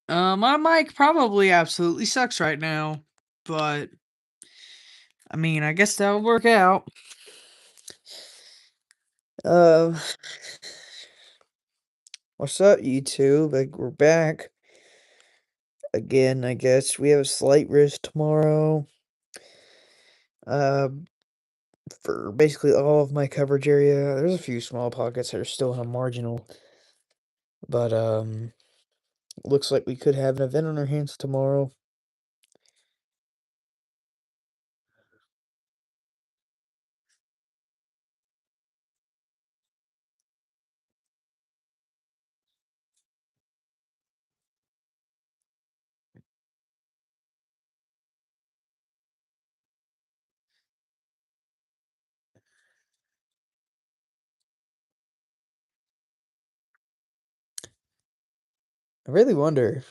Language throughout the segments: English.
My mic probably absolutely sucks right now, but I mean, I guess that'll work out. Um, what's up, YouTube? Like, we're back again. I guess we have a slight risk tomorrow. Um, for basically all of my coverage area. There's a few small pockets that are still on a marginal, but looks like we could have an event on our hands tomorrow. I really wonder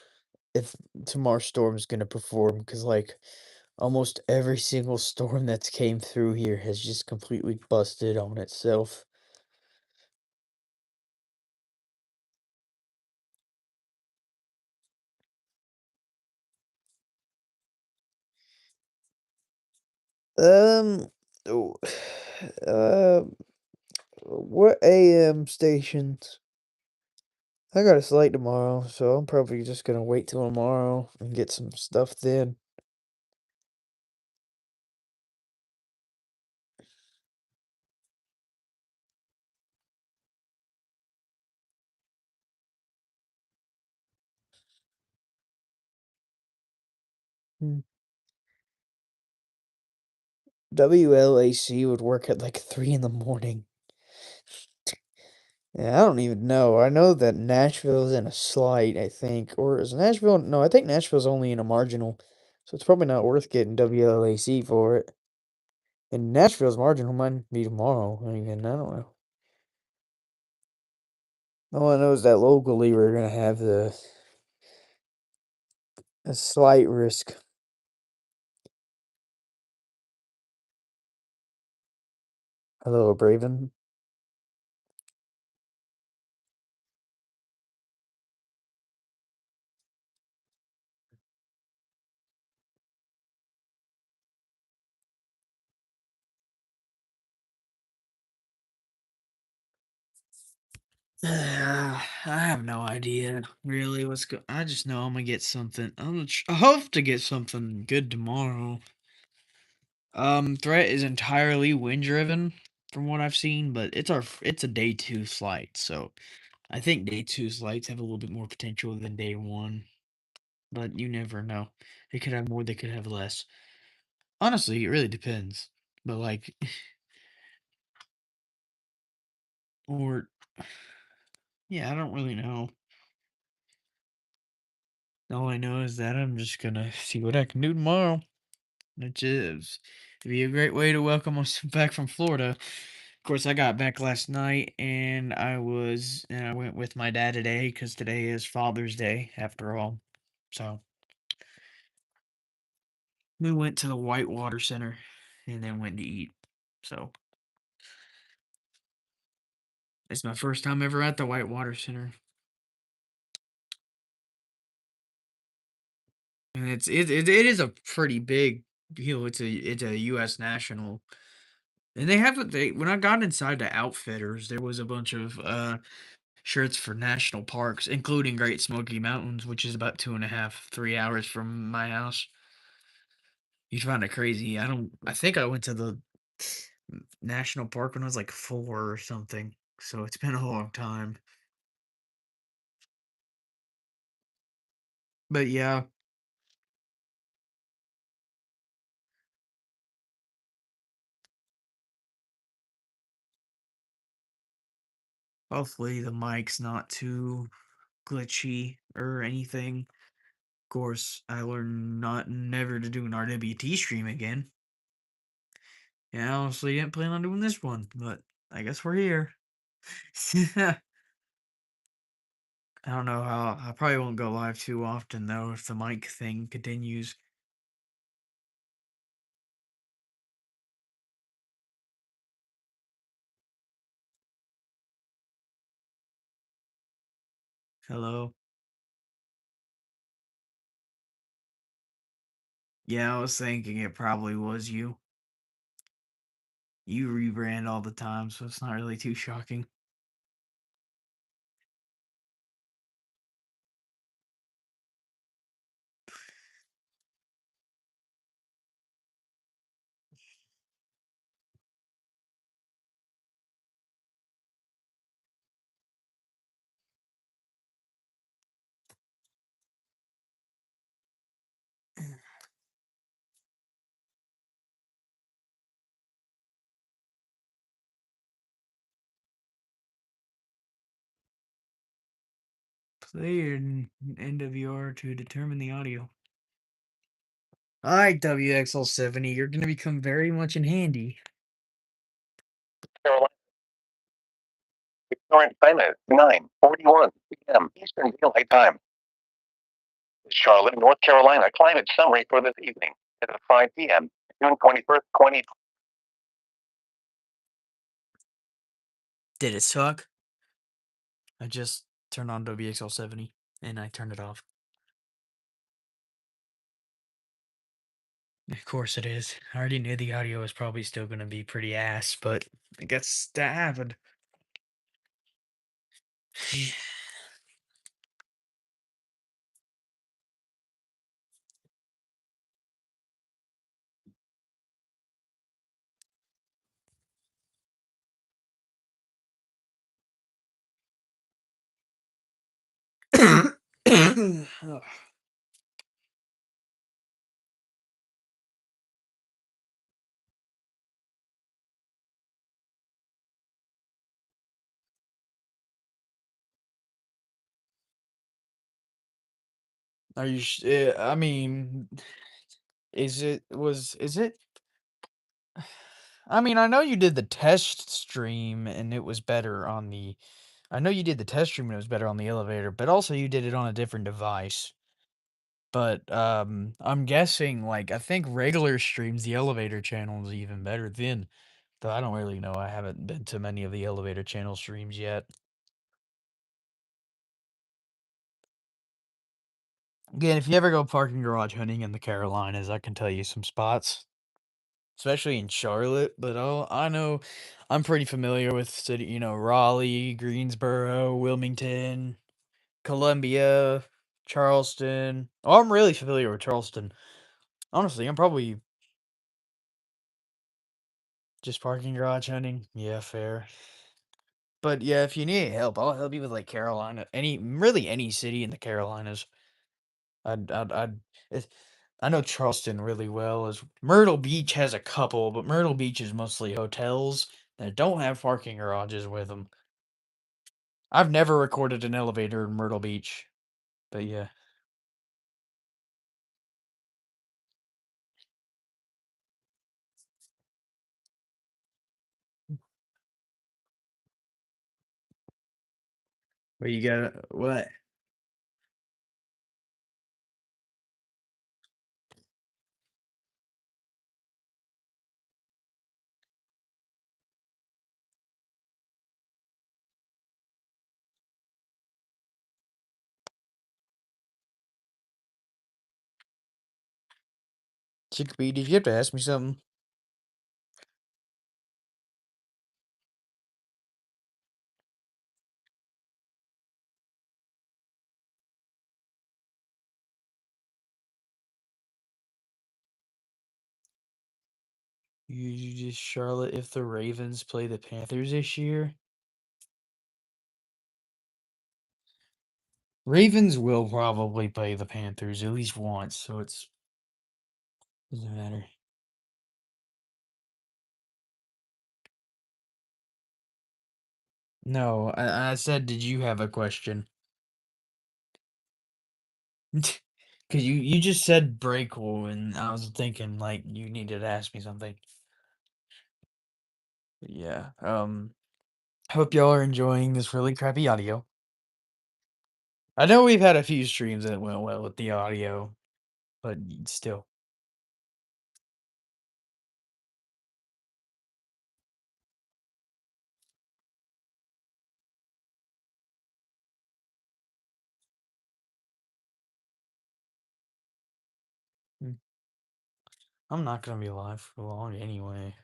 if tomorrow's storm is gonna perform because like almost every single storm that's came through here has just completely busted on itself. Um, oh, uh, what AM stations? I got a slate tomorrow, so I'm probably just gonna wait till tomorrow and get some stuff then. Hmm. WLAC would work at like 3 in the morning. Yeah, I don't even know. I know that Nashville's in a slight, I think. Or is Nashville? No, I think Nashville's only in a marginal. So it's probably not worth getting WLAC for it. And Nashville's marginal might be tomorrow. I mean, I don't know. All I know is that locally we're gonna have a slight risk. Hello, Braven. I have no idea really what's go. I just know I'm gonna get something. I hope to get something good tomorrow. Threat is entirely wind driven from what I've seen, but it's a day two flight, so I think day two flights have a little bit more potential than day one. But you never know. They could have more. They could have less. Honestly, it really depends. But like, or yeah, I don't really know. All I know is that I'm just gonna see what I can do tomorrow. Which is it'd be a great way to welcome us back from Florida. Of course, I got back last night, and I went with my dad today because today is Father's Day after all. So we went to the Whitewater Center, and then went to eat. So it's my first time ever at the Whitewater Center, and it is a pretty big deal. It's a U.S. national. And they have they when I got inside the Outfitters, there was a bunch of shirts for national parks, including Great Smoky Mountains, which is about 2.5, 3 hours from my house. You find it crazy. I think I went to the national park when I was like 4 or something. So it's been a long time. But yeah, hopefully the mic's not too glitchy or anything. Of course, I learned not never to do an RWT stream again. And I honestly didn't plan on doing this one, but I guess we're here. I don't know how. I probably won't go live too often though if the mic thing continues. Hello. Yeah, I was thinking it probably was you. You rebrand all the time, so it's not really too shocking. Play an NWR to determine the audio. Alright, WXL70, you're gonna become very much in handy. Carolina. Current time is 9:41 p.m. Eastern Daylight Time. Charlotte, North Carolina climate summary for this evening. At 5 p.m. June 21st, 20. Did it suck? I just turned on WXL70 and I turned it off. Of course it is. I already knew the audio was probably still gonna be pretty ass, but I guess that happened. Ugh. Are you? I mean, is it? I mean, I know you did the test stream and it was better on the. I know you did the test stream and it was better on the elevator, but also you did it on a different device. But I'm guessing like I think regular streams the elevator channel is even better then. Though I don't really know. I haven't been to many of the elevator channel streams yet. Again, if you ever go parking garage hunting in the Carolinas, I can tell you some spots, especially in Charlotte. But I know I'm pretty familiar with city, Raleigh, Greensboro, Wilmington, Columbia, Charleston. Oh, I'm really familiar with Charleston. Honestly, I'm probably just parking garage hunting. Yeah, fair. But yeah, if you need help, I'll help you with like Carolina, really any city in the Carolinas. I'd it's, I know Charleston really well. As Myrtle Beach has a couple, but Myrtle Beach is mostly hotels that don't have parking garages with them. I've never recorded an elevator in Myrtle Beach, but yeah. But you got what? Chickpea, did you have to ask me something? You just Charlotte if the Ravens play the Panthers this year? Ravens will probably play the Panthers at least once, so it's doesn't matter. No, I said, did you have a question? Because you just said Breakable, and I was thinking like you needed to ask me something. But yeah. Hope y'all are enjoying this really crappy audio. I know we've had a few streams that went well with the audio, but still. I'm not gonna be alive for long anyway.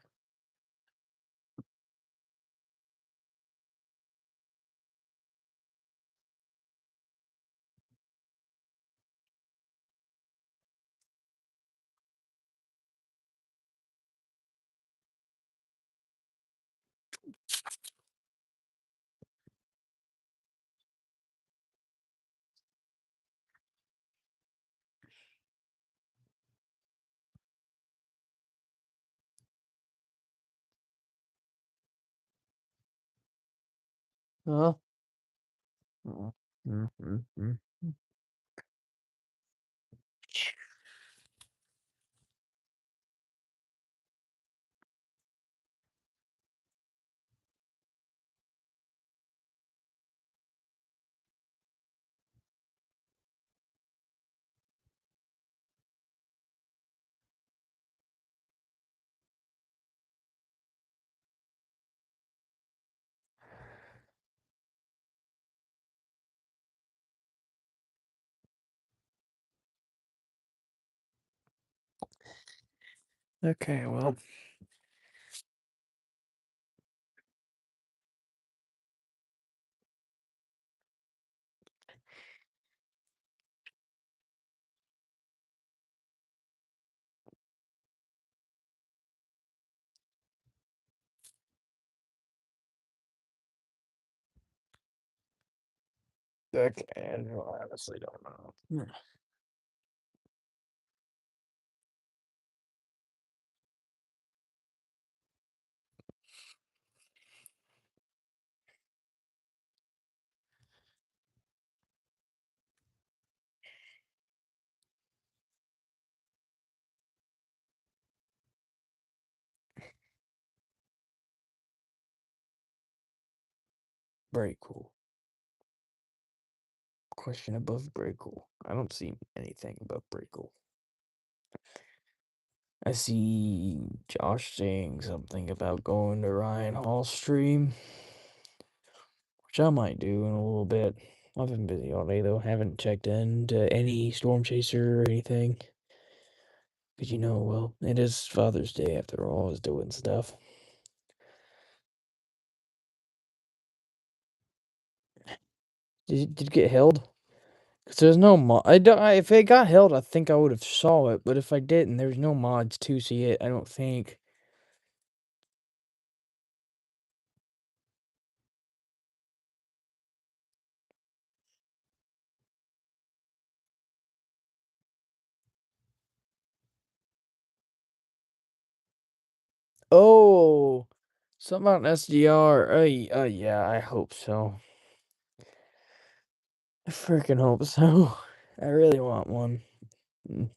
Huh? Mm, mm, mm, mm. Okay, well. Okay, I honestly don't know. Very cool. Question above very cool. I don't see anything above very cool. I see Josh saying something about going to Ryan Hall's stream, which I might do in a little bit. I've been busy all day though. Haven't checked into any Storm Chaser or anything. Because well, it is Father's Day after all. I was doing stuff. Did it get held? Because there's no mod. If it got held, I think I would have saw it. But if I didn't, there's no mods to see it. I don't think. Oh, something about an SDR. Yeah, I hope so. I freaking hope so. I really want one. Mm.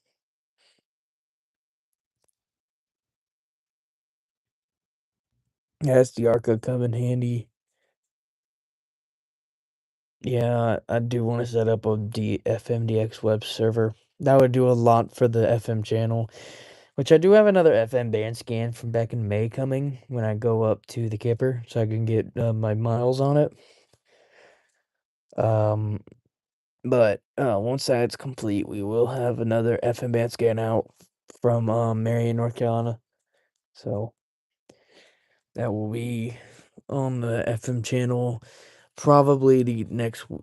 Yeah, SDR could come in handy. Yeah, I do want to set up a FMDX web server. That would do a lot for the FM channel, which I do have another FM band scan from back in May coming when I go up to the Kipper, so I can get my miles on it. But once that's complete, we will have another FM band scan out from Marion, North Carolina. So that will be on the FM channel probably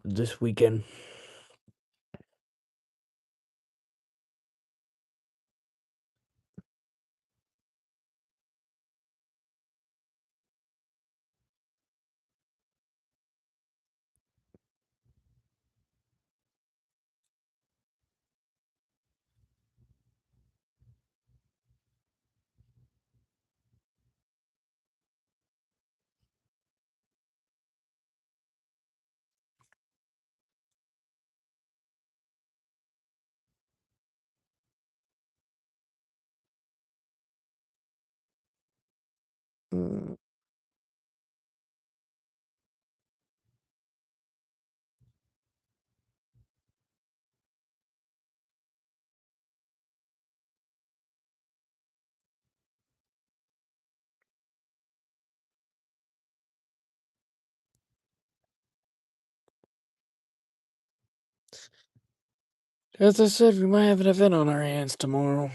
this weekend. Mm. As I said, we might have an event on our hands tomorrow.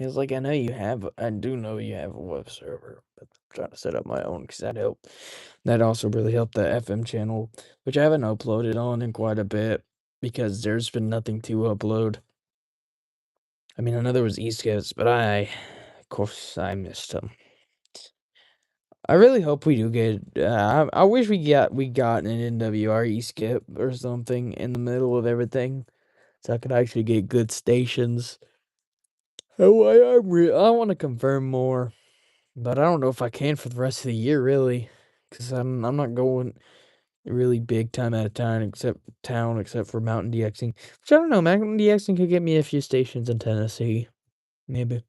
It's like, I do know you have a web server, but I'm trying to set up my own because that helped. That also really helped the FM channel, which I haven't uploaded on in quite a bit because there's been nothing to upload. I mean, I know there was East Coast, but of course, I missed them. I really hope we do get. I wish we got an NWR skip or something in the middle of everything, so I could actually get good stations. Oh, I want to confirm more, but I don't know if I can for the rest of the year, really, because I'm not going really big time out of town except for Mountain DXing. Which I don't know, Mountain DXing could get me a few stations in Tennessee, maybe.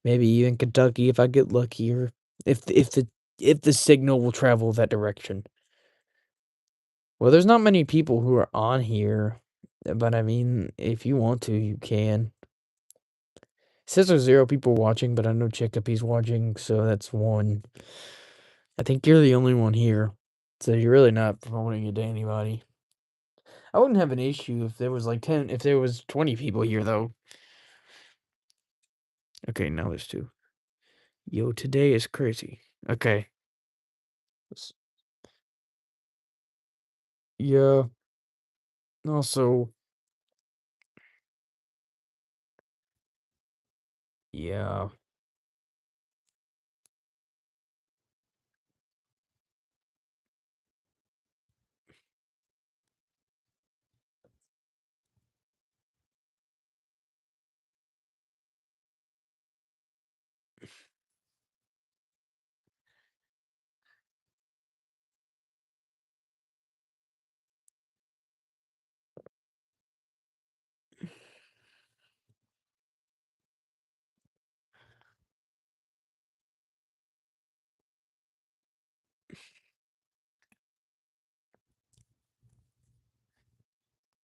Maybe even Kentucky if I get lucky, or if the signal will travel that direction. Well, there's not many people who are on here, but I mean, if you want to, you can. It says there's 0 people watching, but I know Chickapie's watching, so that's 1. I think you're the only one here, so you're really not promoting it to anybody. I wouldn't have an issue if there was like 10, if there was 20 people here, though. Okay, now there's 2. Yo, today is crazy. Okay. Yeah. Also, yeah.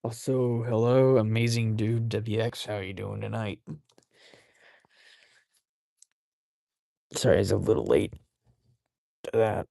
Also, hello, amazing dude WX. How you doing tonight? Sorry, it's a little late to that.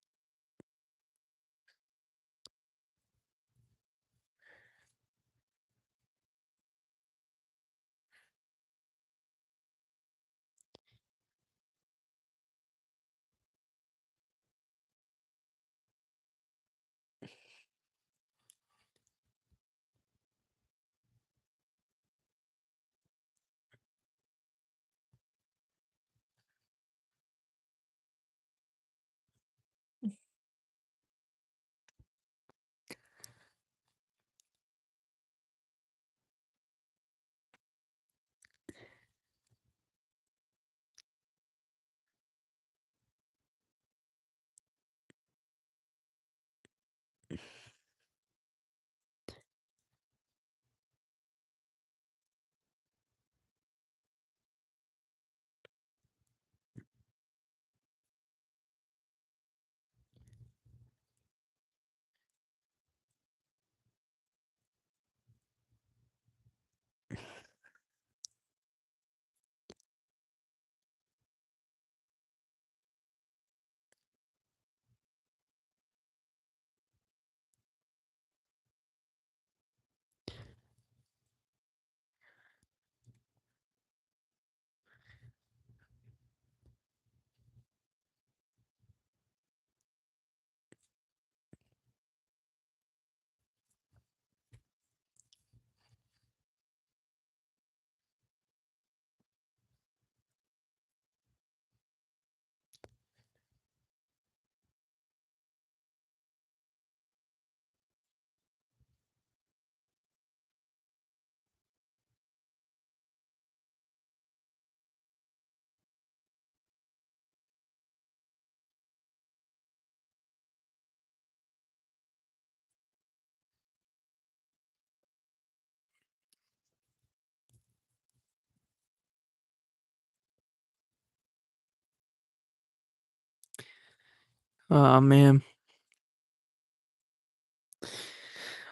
Man.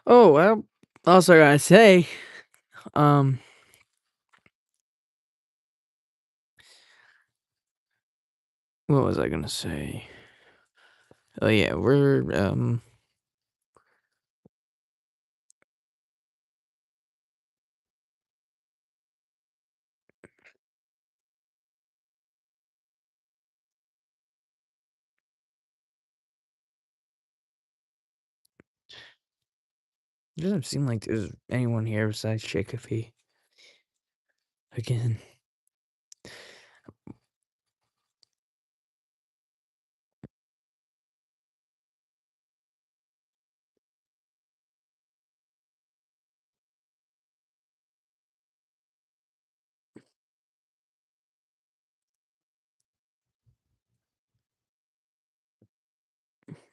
Oh, well, also gotta say, um, what was I gonna say? Oh yeah, It doesn't seem like there's anyone here besides Chicopee. Again.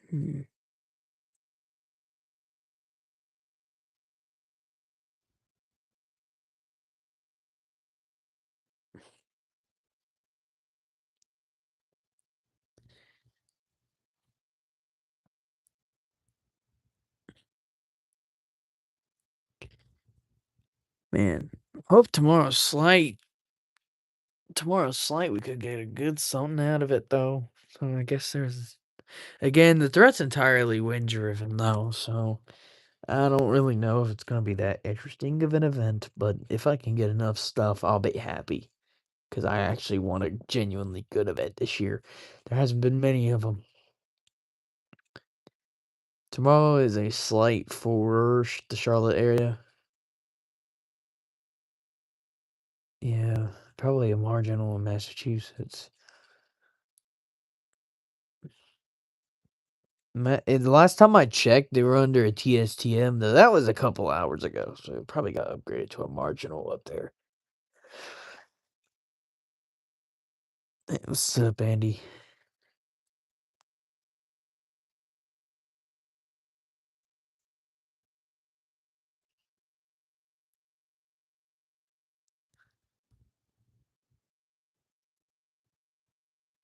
Hmm. Man, hope tomorrow's slight we could get a good something out of it though. So I guess there's again the threat's entirely wind driven though, so I don't really know if it's gonna be that interesting of an event, but if I can get enough stuff, I'll be happy. Because I actually want a genuinely good event this year. There hasn't been many of them. Tomorrow is a slight for the Charlotte area. Yeah, probably a marginal in Massachusetts. The last time I checked, they were under a TSTM, though that was a couple hours ago, so it probably got upgraded to a marginal up there. Hey, what's up, Andy?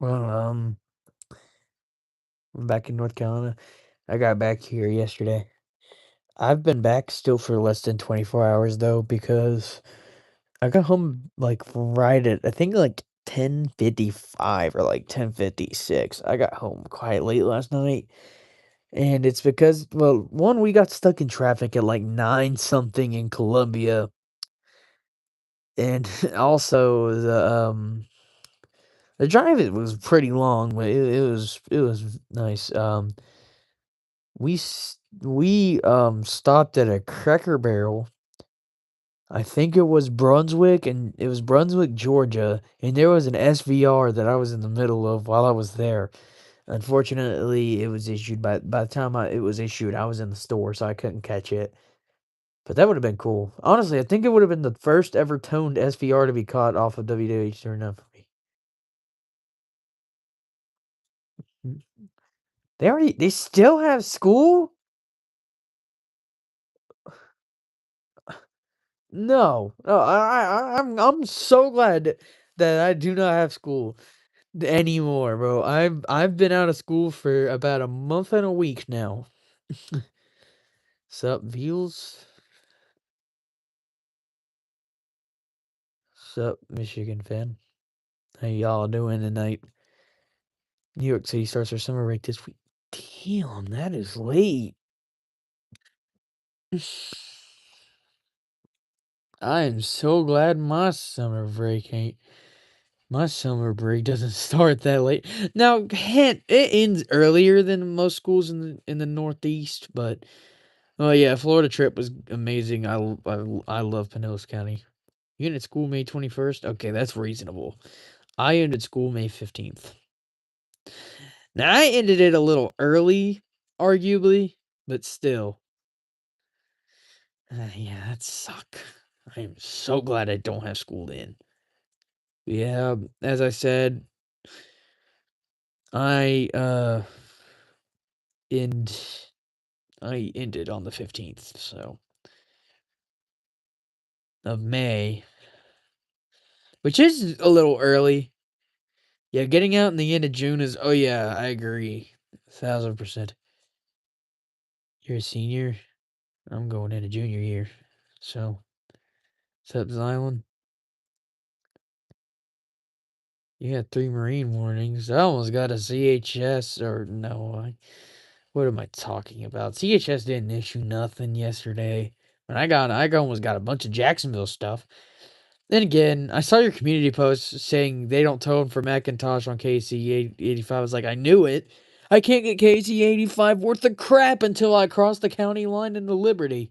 Well, I'm back in North Carolina. I got back here yesterday. I've been back still for less than 24 hours, though, because I got home, like, right at I think, like, 10:55 or, like, 10:56. I got home quite late last night, and it's because well, 1, we got stuck in traffic at, like, 9 something in Columbia, and also the drive it was pretty long, but it was nice. We stopped at a Cracker Barrel. I think it was Brunswick, and it was Brunswick, Georgia, and there was an SVR that I was in the middle of while I was there. Unfortunately, it was issued by the time it was issued, I was in the store, so I couldn't catch it. But that would have been cool. Honestly, I think it would have been the first ever toned SVR to be caught off of WWH turn up for me. Mm. They still have school? No. No, I'm so glad that I do not have school anymore, bro. I've been out of school for about a month and a week now. Sup, Veals? Sup, Michigan fan? How y'all doing tonight? New York City starts their summer break this week. Damn, that is late. I am so glad my summer break doesn't start that late. Now, hint, it ends earlier than most schools in the Northeast, but oh yeah, Florida trip was amazing. I love Pinellas County. You ended school May 21st? Okay, that's reasonable. I ended school May 15th. Now, I ended it a little early, arguably, but still. Yeah, that suck. I am so glad I don't have school then. Yeah, as I said, I end I ended on the 15th, so of May, which is a little early. Yeah, getting out in the end of June is oh yeah, I agree. 1000%. You're a senior? I'm going into junior year. So, what's up, Xylon? You had 3 Marine warnings. I almost got a CHS, or no, what am I talking about? CHS didn't issue nothing yesterday. And I almost got a bunch of Jacksonville stuff. Then again, I saw your community post saying they don't tone for Macintosh on KC 85. I was like, I knew it. I can't get KC 85 worth of crap until I cross the county line into Liberty.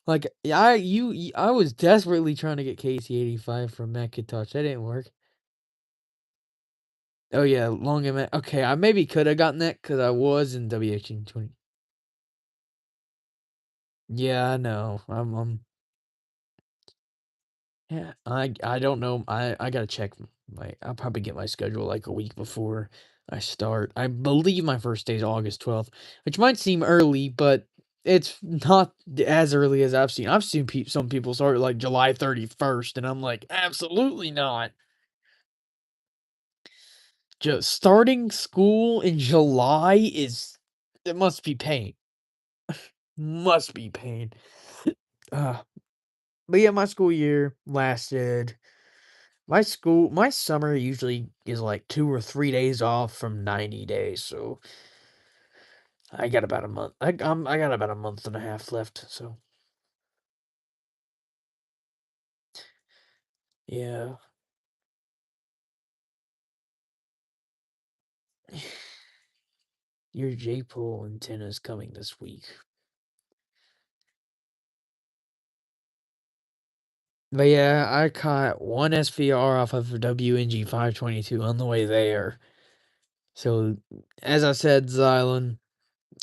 Like, I was desperately trying to get KC85 from Macintosh. That didn't work. Oh yeah, long and okay. I maybe could have gotten that because I was in WH20. Yeah, I know. Yeah, I don't know. I gotta check I'll probably get my schedule like a week before I start. I believe my first day is August 12th, which might seem early, but it's not as early as I've seen. I've seen some people start like July 31st, and I'm like, absolutely not. Just starting school in July it must be pain. Must be pain. Uh, but yeah, my school year lasted. My summer usually is like 2 or 3 days off from 90 days, so I got about a month. I got about a month and a half left. So yeah, your J-pole antenna is coming this week. But yeah, I caught one SVR off of WNG 522 on the way there. So as I said, Xylon,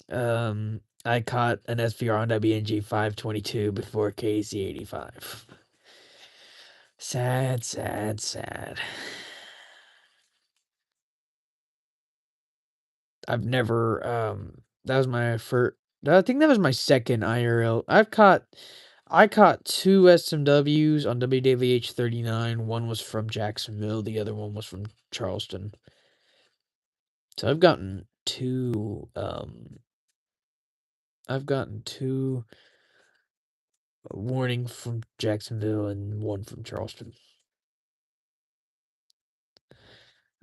I caught an SVR on WNG 522 before KC 85. Sad, sad, sad. I've never that was my first. I think that was my second IRL. I caught two SMWs on WDVH 39. One was from Jacksonville, the other one was from Charleston. So I've gotten two warning from Jacksonville and one from Charleston.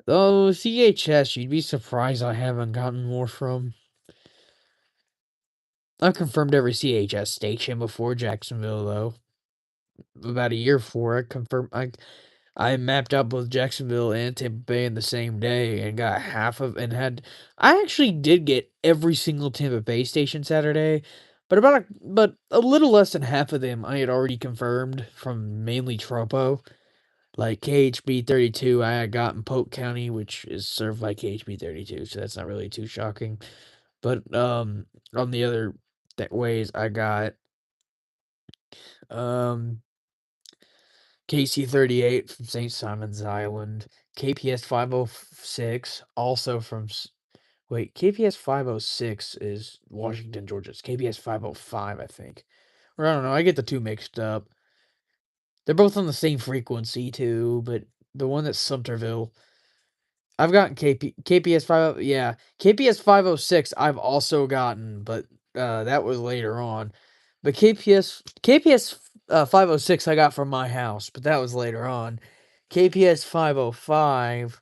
Oh, CHS, you'd be surprised I haven't gotten more from. I've confirmed every CHS station before Jacksonville, though. About a year before, I mapped out both Jacksonville and Tampa Bay in the same day and got I actually did get every single Tampa Bay station Saturday, but a little less than half of them I had already confirmed from mainly Tropo. Like KHB 32 I had got in Polk County, which is served by KHB 32, so that's not really too shocking. But on the other ways I got um KC38 from St. Simon's Island, KPS 506 also from KPS 506 is Washington, Georgia. It's KPS 505, I think. Or I don't know, I get the two mixed up. They're both on the same frequency too, but the one that's Sumterville. I've gotten KPS 5, yeah. KPS 506 I've also gotten, but that was later on. But KPS 506 I got from my house, but that was later on. KPS 505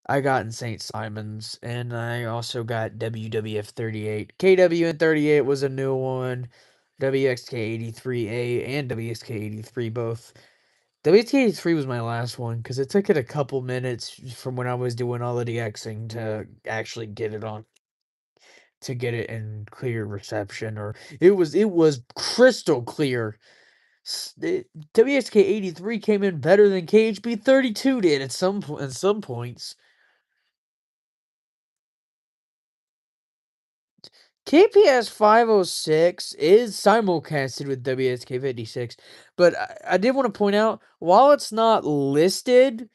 I got in St. Simon's, and I also got WWF 38. KWN 38 was a new one. WXK 83A and WXK 83 both. WXK 83 was my last one because it took it a couple minutes from when I was doing all of the Xing to actually get it on, to get it in clear reception, or it was crystal clear. WXK 83 came in better than KHB 32 did at some points. KPS 506 is simulcasted with WSK 56, but I did want to point out, while it's not listed,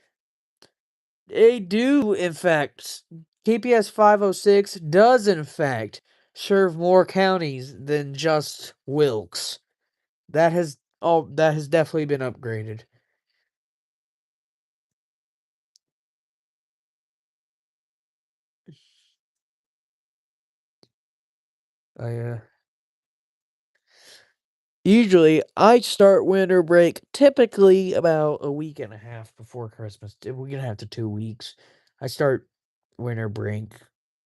they do, in fact, KPS 506 does, in fact, serve more counties than just Wilkes. That has definitely been upgraded. I Usually, I start winter break typically about a week and a half before Christmas. We're gonna have to 2 weeks. I start winter break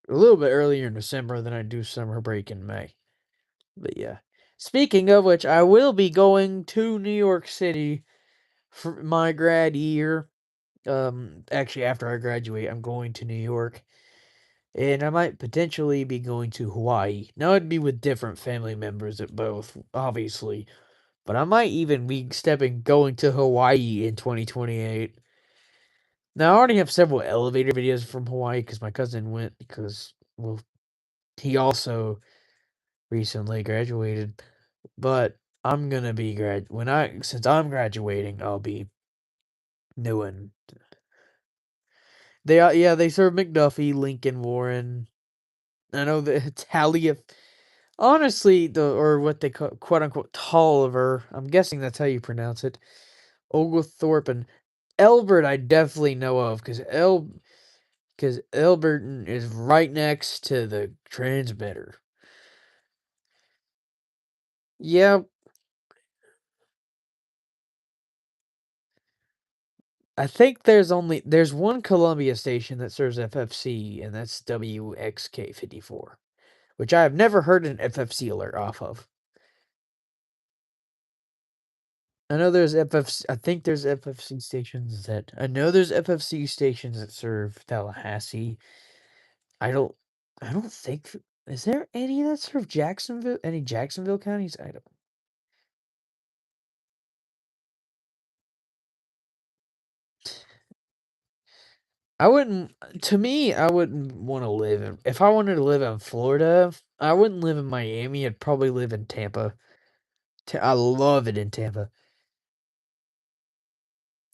a little bit earlier in December than I do summer break in May. But yeah. Speaking of which, I will be going to New York City for my grad year. Actually, after I graduate, I'm going to New York. and I might potentially be going to Hawaii. Now, it'd be with different family members at both, obviously, but I might even be going to Hawaii in 2028. Now, I already have several elevator videos from Hawaii because my cousin went because, well, he also recently graduated, but I'm gonna be since I'm graduating, I'll be doing. They serve McDuffie, Lincoln, Warren. I know that Talia. Honestly, or what they call quote unquote Tolliver. I'm guessing that's how you pronounce it. Oglethorpe and Elbert, I definitely know of because Elberton is right next to the transmitter. Yeah, I think there's one Columbia station that serves FFC, and that's WXK54, which I have never heard an FFC alert off of. I know there's FFC. I think there's FFC stations that I know there's FFC stations that serve Tallahassee. I don't. I don't think. Is there any that serve Jacksonville? Any Jacksonville counties? I don't. I wouldn't. To me, I wouldn't want to live in. If I wanted to live in Florida, I wouldn't live in Miami. I'd probably live in Tampa. I love it in Tampa.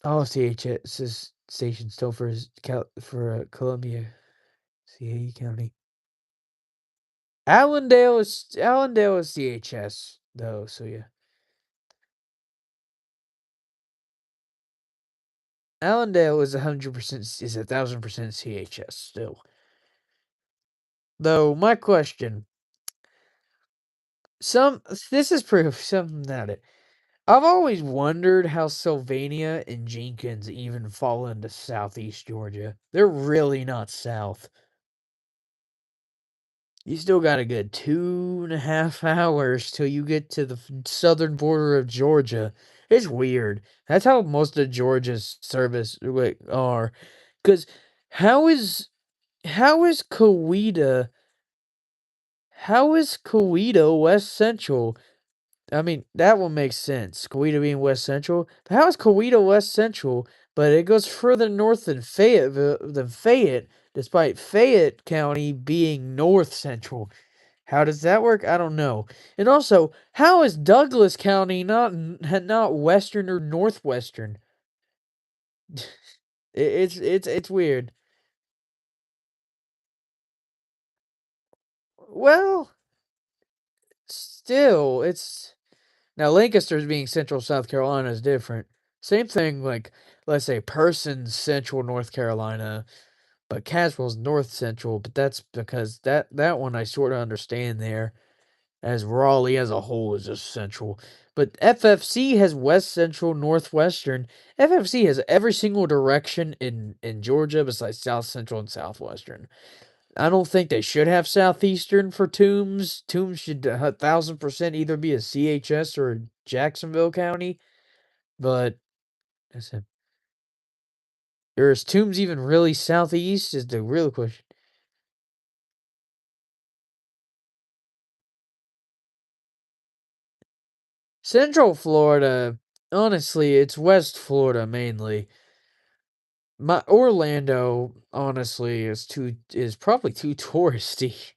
Oh, CHS station still for Columbia, CAE County. Allendale is CHS though, so yeah. Allendale is 100% is 1,000% CHS still. Though my question, this is proof something about it. I've always wondered how Sylvania and Jenkins even fall into southeast Georgia. They're really not south. You still got a good 2.5 hours till you get to the southern border of Georgia. It's weird. That's how most of Georgia's service are. Because how is how is Coweta West Central? I mean, that one makes sense. Coweta being West Central. But how is Coweta West Central? But it goes further north than Fayette, despite Fayette County being North Central. How does that work? I don't know. And also, how is Douglas County not western or northwestern? It's weird. Well, still, it's now Lancaster's being central South Carolina is different. Same thing, like let's say Persons Central North Carolina, but Caswell's North Central. But that's because that one I sort of understand there. As Raleigh as a whole is just central. But FFC has west central, northwestern. FFC has every single direction in Georgia besides south central and southwestern. I don't think they should have southeastern for Toombs. Toombs should 1,000% either be a CHS or a Jacksonville County. But I said, is Toombs even really southeast? Is the real question. Central Florida, honestly, it's West Florida mainly. My Orlando, honestly, is probably too touristy.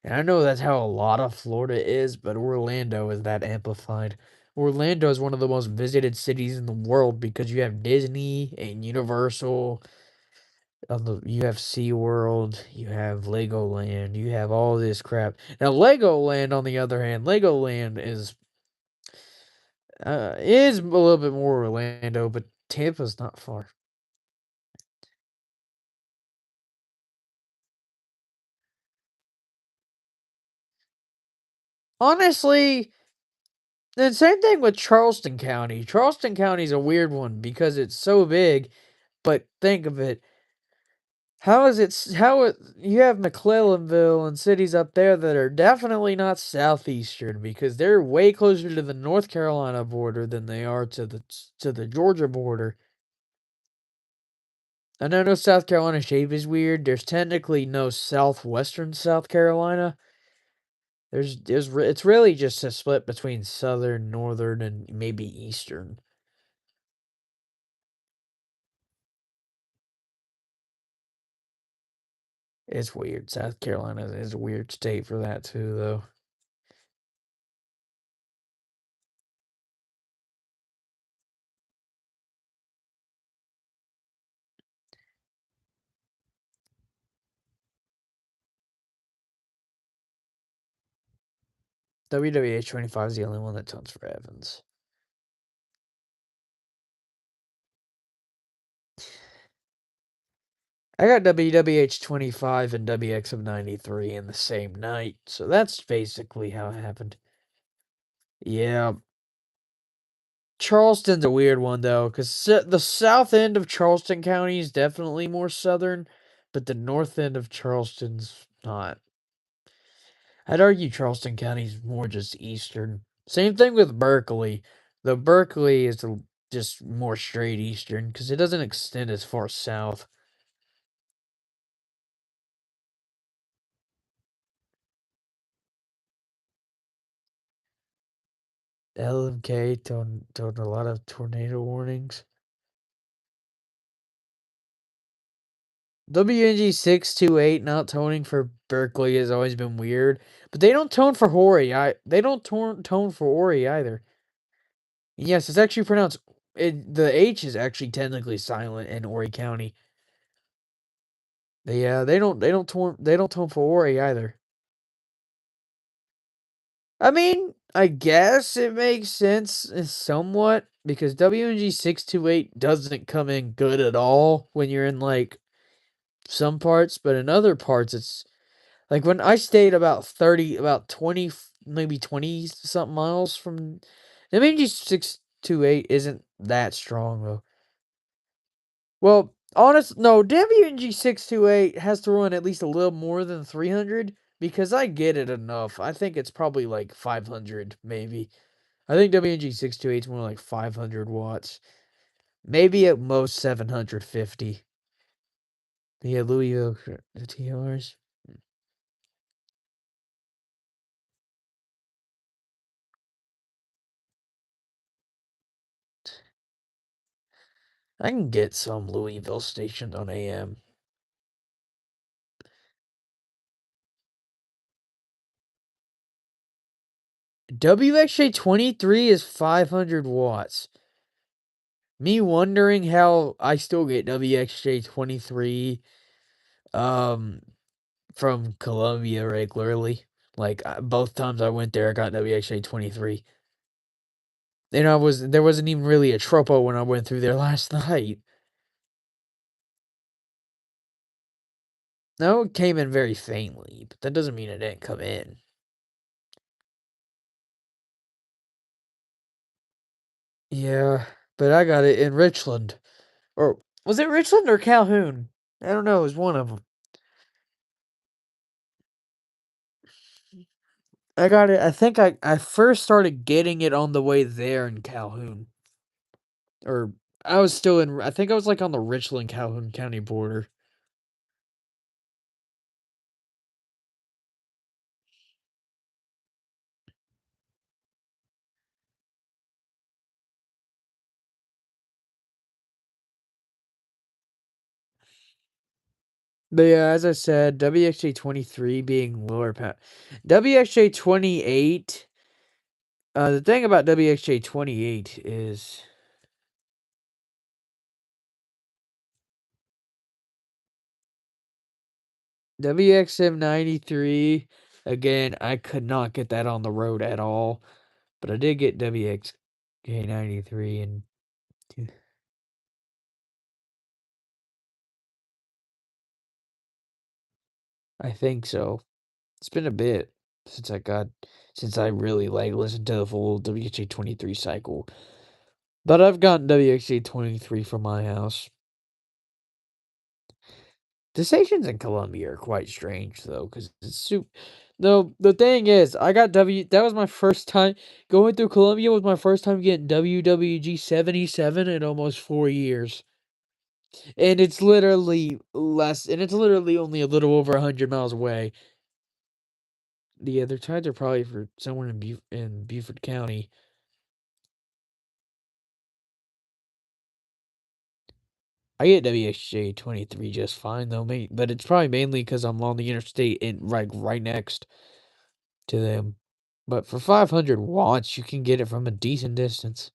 And I know that's how a lot of Florida is, but Orlando is that amplified. Orlando is one of the most visited cities in the world because you have Disney and Universal. You have SeaWorld, you have Legoland, you have all this crap. Now, Legoland, on the other hand, Legoland is a little bit more Orlando, but Tampa's not far. Honestly, the same thing with Charleston County. Charleston County is a weird one because it's so big, but think of it. You have McClellanville and cities up there that are definitely not southeastern because they're way closer to the North Carolina border than they are to the Georgia border. I know South Carolina shape is weird. There's technically no southwestern South Carolina. It's really just a split between southern, northern, and maybe eastern. It's weird. South Carolina is a weird state for that too, though. WWH25 is the only one that tones for Evans. I got WWH25 and WX of 93 in the same night, so that's basically how it happened. Yeah. Charleston's a weird one, though, because the south end of Charleston County is definitely more southern, but the north end of Charleston's not. I'd argue Charleston County's more just eastern. Same thing with Berkeley, though Berkeley is just more straight eastern, because it doesn't extend as far south. LMK toned a lot of tornado warnings. WNG 628 not toning for Berkeley has always been weird, but they don't tone for Horry. They don't tone for Horry either. Yes, it's actually pronounced. The H is actually technically silent in Horry County. They don't tone for Horry either. I mean, I guess it makes sense somewhat because WNG 628 doesn't come in good at all when you're in like some parts, but in other parts it's like when I stayed about 20, maybe 20 something miles from WNG 628 isn't that strong though. Well, no, WNG 628 has to run at least a little more than 300 because I get it enough. I think it's probably like 500 maybe. I think WNG 628 is more like 500 watts. Maybe at most 750. Yeah, Louisville, the TRs. I can get some Louisville stationed on AM. WXJ23 is 500 watts. Me wondering how I still get WXJ23 from Columbia regularly. Like both times I went there I got WXJ23. And there wasn't even really a tropo when I went through there last night. No, it came in very faintly, but that doesn't mean it didn't come in. Yeah, but I got it in Richland. Or was it Richland or Calhoun? I don't know, it was one of them. I got it. I think I first started getting it on the way there in Calhoun. Or I think I was like on the Richland Calhoun County border. But yeah, as I said, WXJ23 being lower power. WXJ28, the thing about WXJ28 is WXM93, again, I could not get that on the road at all, but I did get WXJ93 and I think so. It's been a bit since I really like listened to the full WXJ23 cycle. But I've gotten WXJ23 from my house. The stations in Columbia are quite strange though, because it's super. No, the thing is, I got That was my first time going through Columbia. Was my first time getting WWG 77 in almost 4 years. And it's literally only a little over 100 miles away. The other tides are probably for someone in Beaufort County. I get WHJ 23 just fine though, mate. But it's probably mainly because I'm on the interstate and like right next to them. But for 500 watts, you can get it from a decent distance.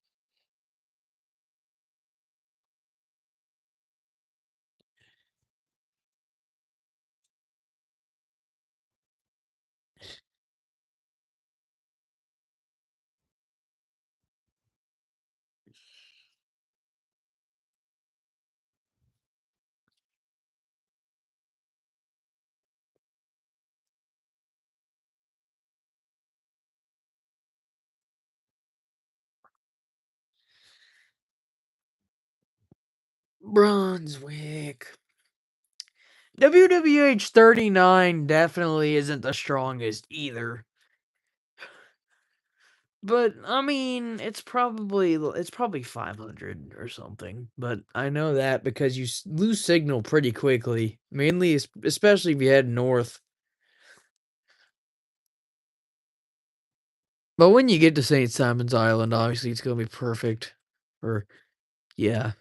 Brunswick. WWH 39 definitely isn't the strongest either. But I mean, it's probably 500 or something. But I know that because you lose signal pretty quickly, mainly especially if you head north. But when you get to St. Simon's Island, obviously it's going to be perfect. Yeah.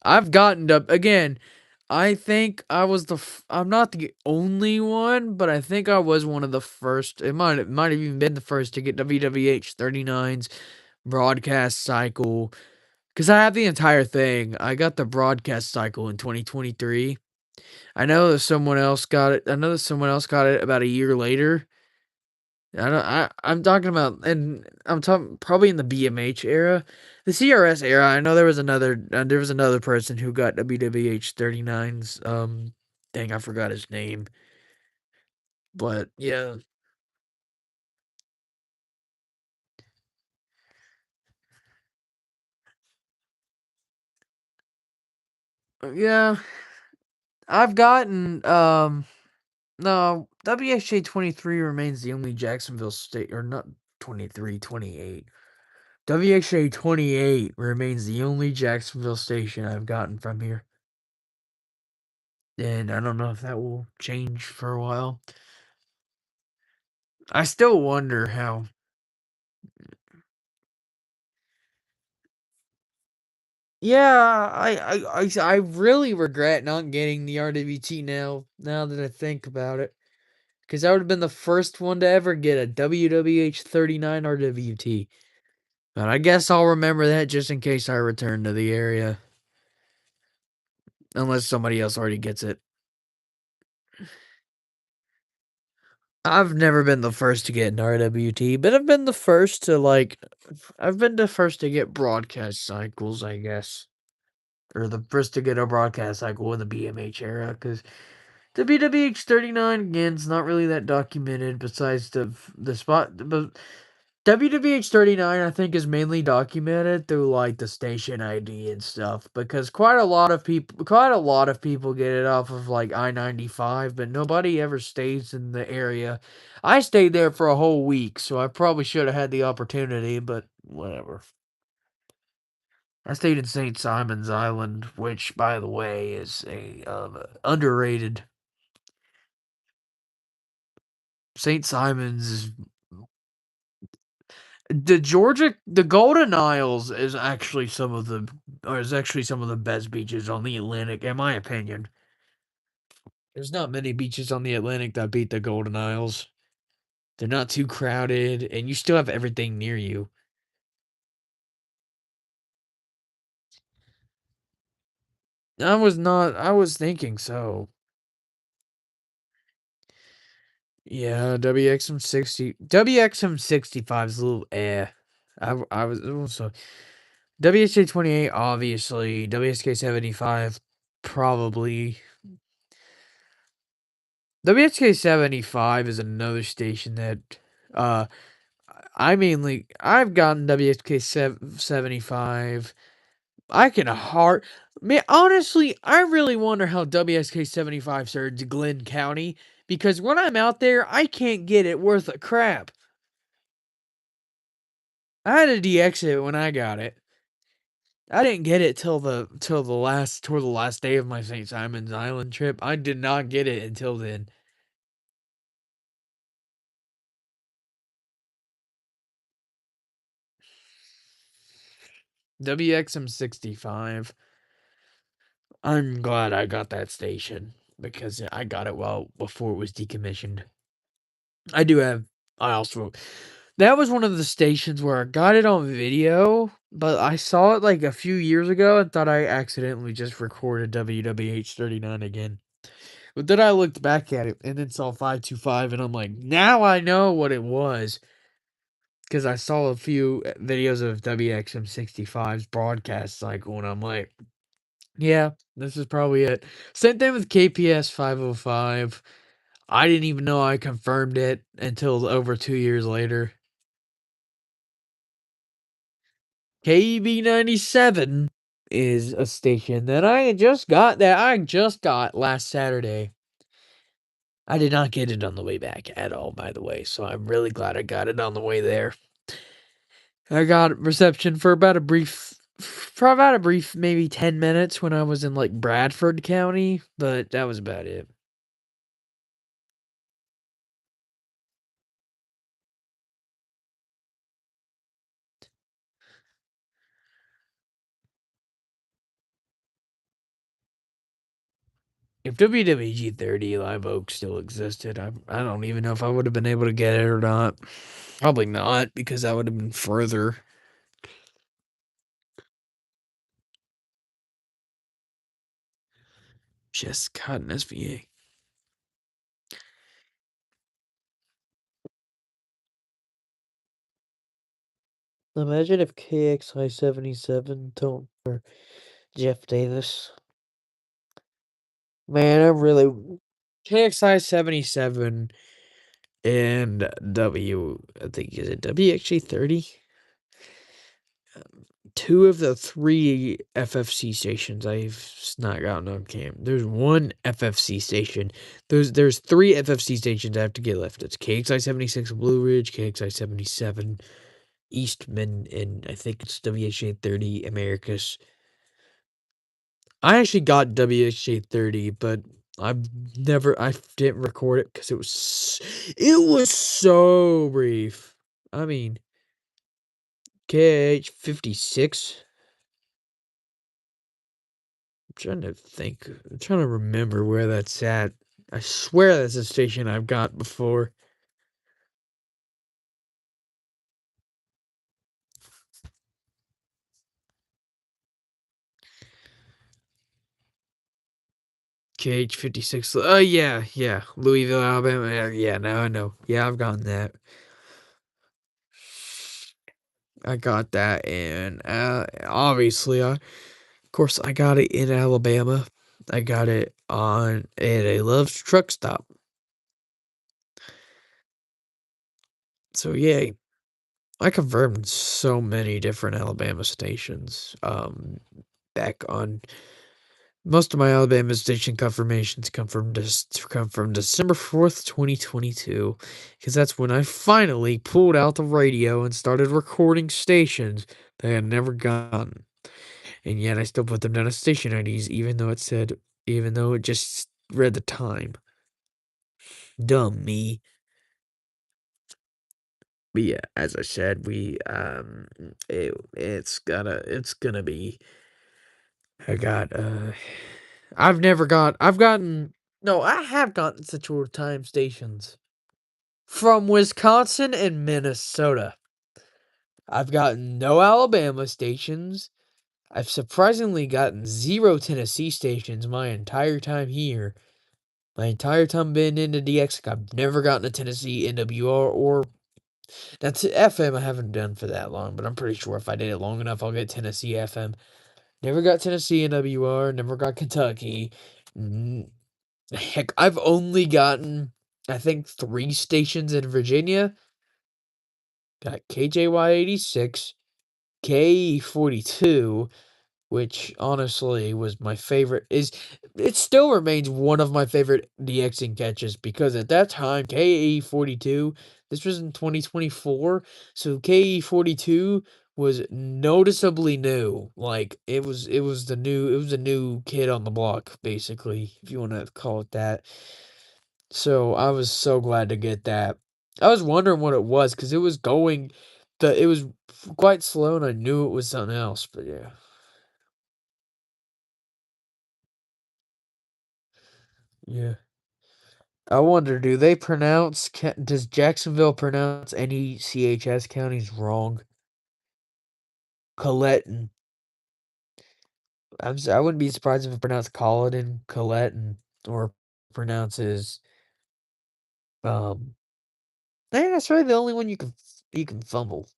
I've gotten up again. I think I was I'm not the only one, but I think I was one of the first. It might have even been the first to get WWH 39's broadcast cycle. Because I have the entire thing. I got the broadcast cycle in 2023. I know that someone else got it. I know that someone else got it about a year later. I'm talking about, and I'm talking probably in the BMH era, the CRS era. I know there was another person who got WWH 39's. Dang, I forgot his name, but yeah, yeah. I've gotten no WHA 23 remains the only Jacksonville state, or not 23, 28. WHA 28 remains the only Jacksonville station I've gotten from here. And I don't know if that will change for a while. I still wonder how. Yeah, I really regret not getting the RWT now that I think about it. Because I would have been the first one to ever get a WWH 39 RWT. But I guess I'll remember that just in case I return to the area. Unless somebody else already gets it. I've never been the first to get an RWT, but I've been the first to get broadcast cycles, I guess. Or the first to get a broadcast cycle in the BMH era, because the BWH 39 again is not really that documented besides the spot, but WWH 39 I think is mainly documented through like the station ID and stuff, because quite a lot of people get it off of like I-95, but nobody ever stays in the area. I stayed there for a whole week, so I probably should have had the opportunity, but whatever. I stayed in St. Simon's Island, which, by the way, is a underrated. St. Simon's is the Golden Isles is actually some of the best beaches on the Atlantic, in my opinion. There's not many beaches on the Atlantic that beat the Golden Isles. They're not too crowded, and you still have everything near you. I was not. I was thinking so. Yeah, WXM65 is a little eh. I was also WHA 28 obviously, WSK 75 probably. WHK 75 is another station that uh I've gotten WHK 75. I can hard Man, honestly, I really wonder how WSK 75 serves Glenn County, because when I'm out there, I can't get it worth a crap. I had to de-exit when I got it. I didn't get it toward the last day of my St. Simon's Island trip. I did not get it until then. WXM65. I'm glad I got that station because I got it before it was decommissioned. That was one of the stations where I got it on video, but I saw it like a few years ago and thought I accidentally just recorded WWH39 again. But then I looked back at it and then saw 525 and I'm like, now I know what it was. Because I saw a few videos of WXM65's broadcast cycle and I'm like, yeah, this is probably it. Same thing with KPS 505. I didn't even know I confirmed it until over 2 years later. KB 97 is a station that I just got last Saturday. I did not get it on the way back at all, by the way, so I'm really glad I got it on the way there. I got reception for about a brief maybe 10 minutes when I was in like Bradford County, but that was about it. If WWG30 Live Oak still existed, I don't even know if I would have been able to get it or not. Probably not, because that would have been further. Just got an SVA. Imagine if KXI-77 don't for Jeff Davis. Man, I'm really KXI-77 and I think is it WXG30? Two of the three FFC stations I've not gotten on cam. There's one FFC station. There's three FFC stations I have to get left. It's KXI-76 Blue Ridge, KXI-77 Eastman, and I think it's WHA-30 Americus. I actually got WHA-30, but I didn't record it because it was so brief. I mean, KH-56. I'm trying to think. I'm trying to remember where that's at. I swear that's a station I've got before. KH-56. Oh, yeah. Louisville, Alabama. Yeah, now I know. Yeah, I've gotten that. I got that, and obviously, of course, I got it in Alabama. I got it at a Love's truck stop. So, yeah, I confirmed so many different Alabama stations. Back on most of my Alabama station confirmations come from December 4th, 2022, because that's when I finally pulled out the radio and started recording stations that I had never gotten. And yet I still put them down as station IDs, even though it just read the time. Dumb me. But yeah, as I said, it's gonna be. I got I have gotten Central Time stations from Wisconsin and Minnesota. I've gotten no Alabama stations. I've surprisingly gotten 0 Tennessee stations my entire time here. My entire time being into DX, I've never gotten a Tennessee NWR or that's FM. I haven't done for that long, but I'm pretty sure if I did it long enough, I'll get Tennessee FM. Never got Tennessee NWR. Never got Kentucky. Heck, I've only gotten, I think, 3 stations in Virginia. Got KJY86, KE42, which honestly was my favorite. It still remains one of my favorite DXing catches because at that time, KE42, this was in 2024, so KE42 was noticeably new. Like it was the new kid on the block, basically, if you want to call it that. So I was so glad to get that. I was wondering what it was because it was quite slow, and I knew it was something else. But yeah, yeah. I wonder, does Jacksonville pronounce any CHS counties wrong? Colleton. I wouldn't be surprised if it pronounced Colleton, Colleton, or pronounces um. I think that's really the only one you can fumble.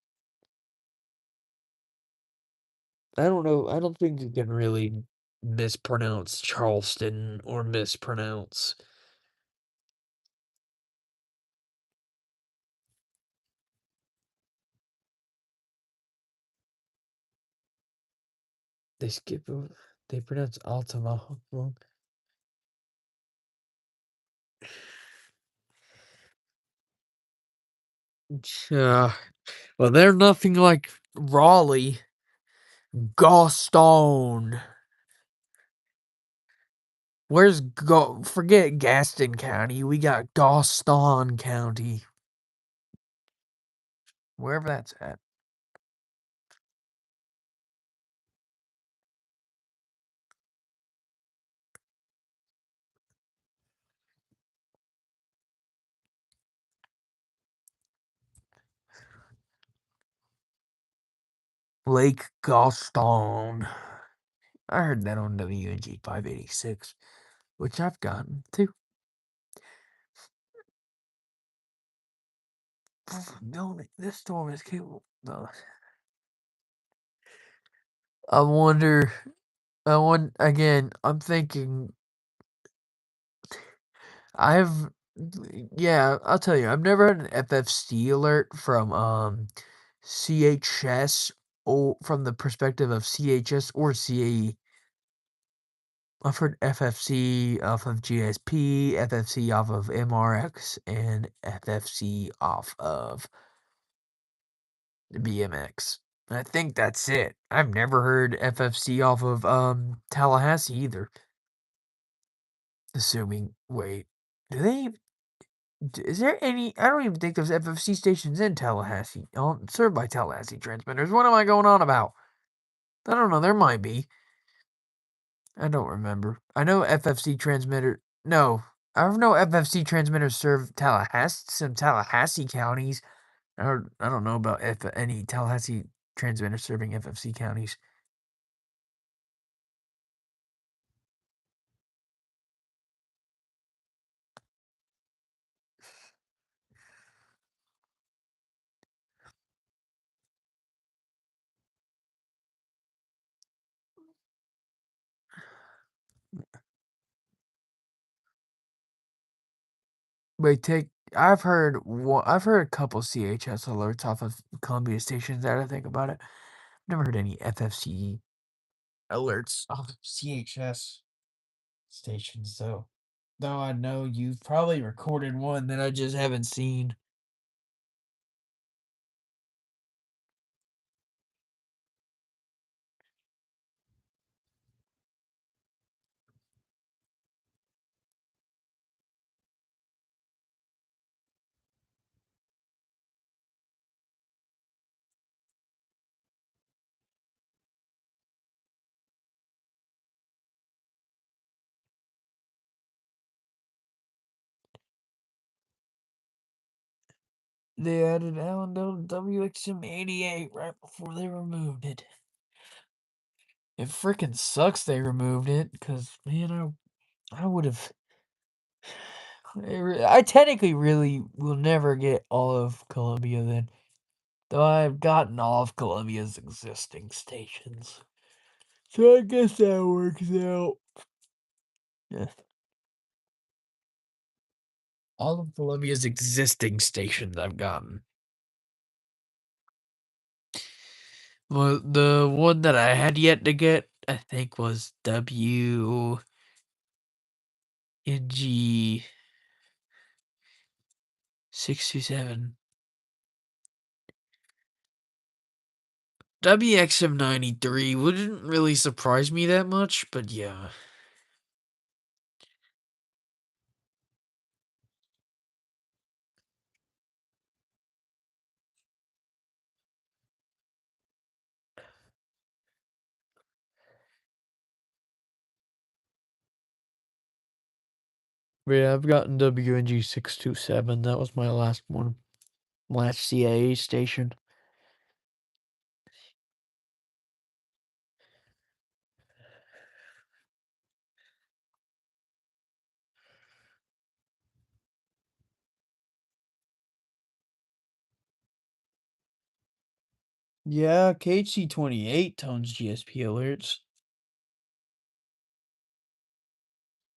I don't know. I don't think you can really mispronounce Charleston or mispronounce. They skip over. They pronounce Altamont wrong. Well, they're nothing like Raleigh. Gaston. Forget Gaston County. We got Gaston County. Wherever that's at. Lake Gaston. I heard that on WNG 586, which I've gotten too. No, this storm is capable. No. I wonder. Again. I'm thinking. Yeah, I'll tell you. I've never had an FFC alert from CHS or from the perspective of CHS or CAE. I've heard FFC off of GSP, FFC off of MRX, and FFC off of BMX. I think that's it. I've never heard FFC off of Tallahassee either. Wait, do they? Is there any? I don't even think there's FFC stations in Tallahassee. Served by Tallahassee transmitters. What am I going on about? I don't know. There might be. I don't remember. I know FFC transmitter. No, I know FFC transmitters serve some Tallahassee counties. I don't know about any Tallahassee transmitters serving FFC counties. Wait, I've heard a couple CHS alerts off of Columbia stations. Now that I think about it, never heard any FFC alerts off of CHS stations though. Though I know you've probably recorded one that I just haven't seen. They added Allendale WXM88 right before they removed it. It freaking sucks they removed it, because, man, I would have. I technically really will never get all of Columbia then. Though I've gotten all of Columbia's existing stations. So I guess that works out. Yeah. All of Columbia's existing stations I've gotten. Well, the one that I had yet to get, I think, was WNG 627. WXM93 wouldn't really surprise me that much, but yeah. But yeah, I've gotten WNG627. That was my last one. Last CIA station. Yeah, KHC28 tones GSP alerts.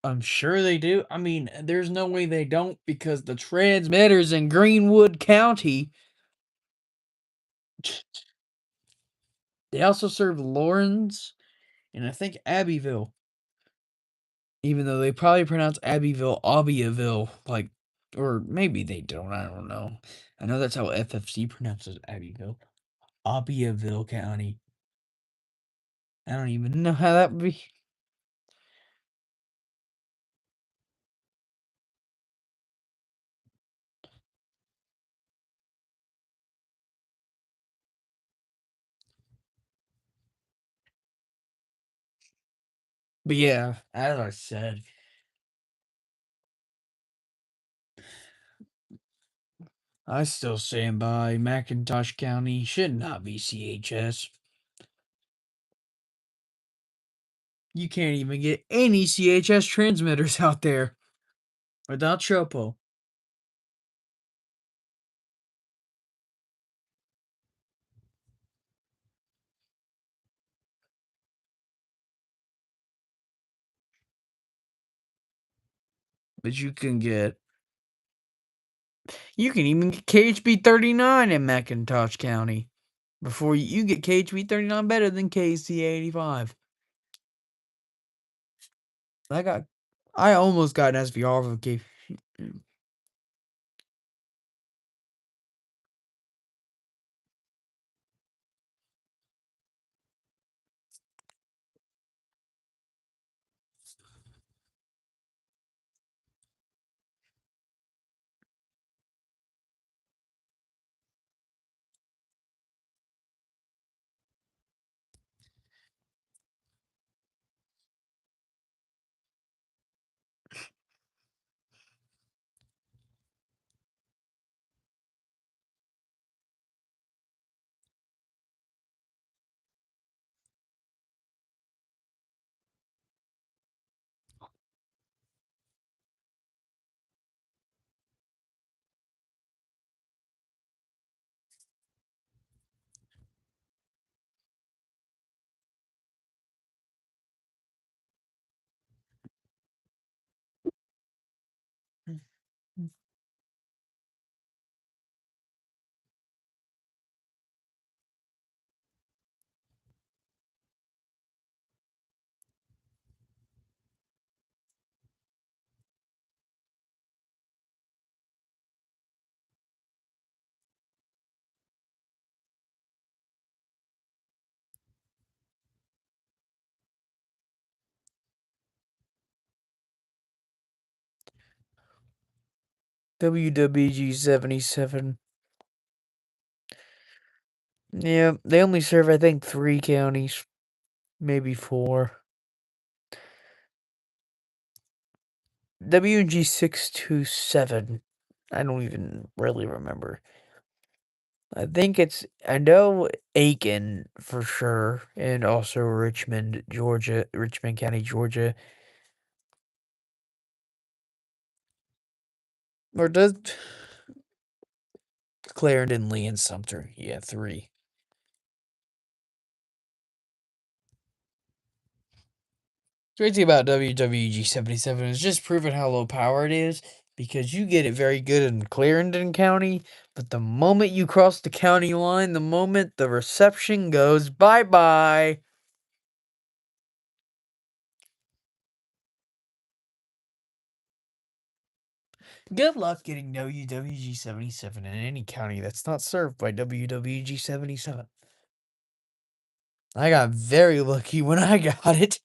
I'm sure they do. I mean, there's no way they don't because the transmitters in Greenwood County. They also serve Lawrence and I think Abbeville. Even though they probably pronounce Abbeville Abbeville, like, or maybe they don't. I don't know. I know that's how FFC pronounces Abbeville. Abbeville County. I don't even know how that would be. But yeah, as I said, I still stand by McIntosh County should not be CHS. You can't even get any CHS transmitters out there without Chopo. But you can even get KHB 39 in McIntosh County. Before you get KHB 39 better than KC 85. I almost got an SVR for K. WWG 77. Yeah, they only serve, I think, 3 counties. Maybe 4. WG 627. I don't even really remember. I know Aiken for sure, and also Richmond, Georgia, Richmond County, Georgia. Or does Clarendon, Lee, and Sumter? Yeah, 3. Crazy about WWG 77 is just proving how low power it is because you get it very good in Clarendon County, but the moment you cross the county line, the moment the reception goes bye-bye. Good luck getting WWG 77 in any county that's not served by WWG 77. I got very lucky when I got it.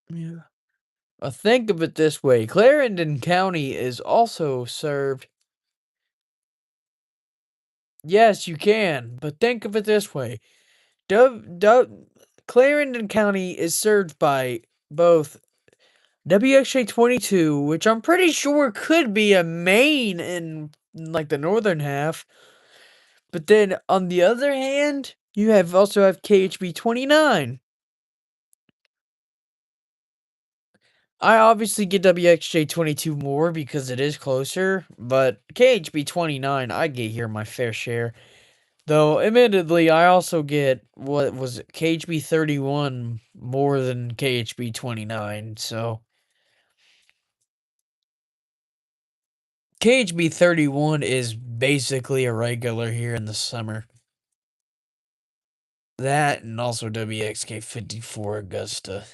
Yeah. Think of it this way. Clarendon County is also served. Yes, you can, but think of it this way. Clarendon County is served by both WXA 22, which I'm pretty sure could be a main in like the northern half. But then on the other hand, you also have KHB 29. I obviously get WXJ 22 more because it is closer, but KHB 29, I get here my fair share. Though, admittedly, I also get, what was it, KHB 31 more than KHB 29, so. KHB 31 is basically a regular here in the summer. That and also WXK 54 Augusta.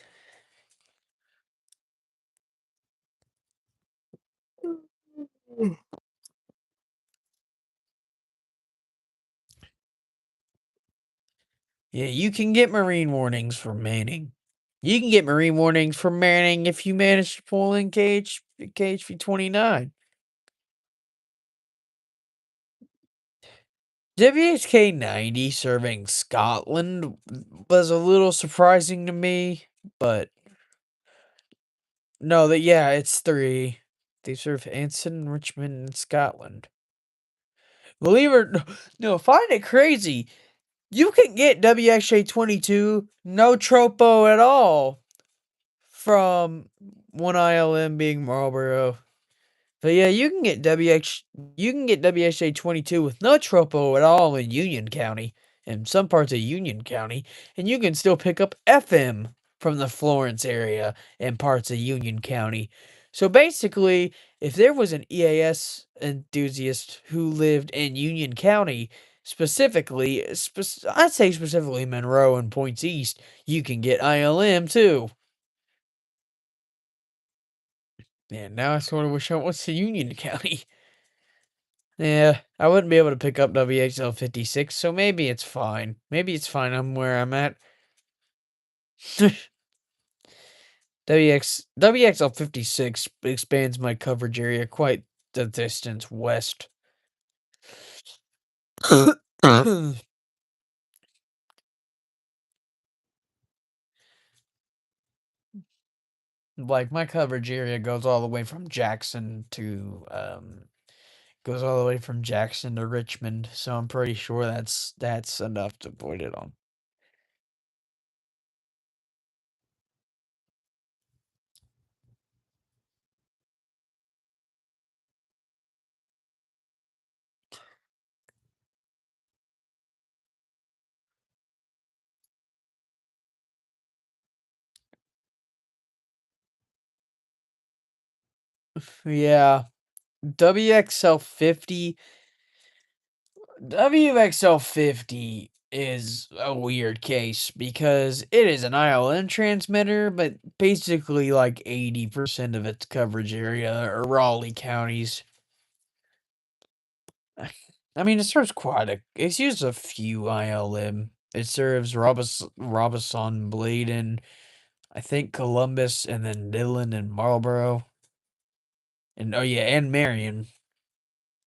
Yeah, you can get marine warnings for Manning. You can get marine warnings for Manning if you manage to pull in KHV 29. WHK 90 serving Scotland was a little surprising to me, but no, it's three. They serve Anson, Richmond, and Scotland. Believe it or no, find it crazy. You can get WXA 22 no tropo at all from one ILM being Marlboro. But yeah, you can get WHA 22 with no tropo at all in Union County and some parts of Union County, and you can still pick up FM from the Florence area and parts of Union County. So basically, if there was an EAS enthusiast who lived in Union County, I'd say specifically Monroe and Points East, you can get ILM too. Man, now I sort of wish I was to Union County. Yeah, I wouldn't be able to pick up WXL 56, so maybe it's fine. Maybe it's fine. I'm where I'm at. WXL 56 expands my coverage area quite the distance west. Like my coverage area goes all the way from Jackson to Richmond, so I'm pretty sure that's enough to put it on. Yeah, WXL 50 WXL 50 is a weird case because it is an ILM transmitter, but basically like 80% of its coverage area are Raleigh counties. I mean, it's used a few ILM. It serves Robeson, Bladen, I think Columbus, and then Dillon and Marlboro. And oh yeah, and Marion.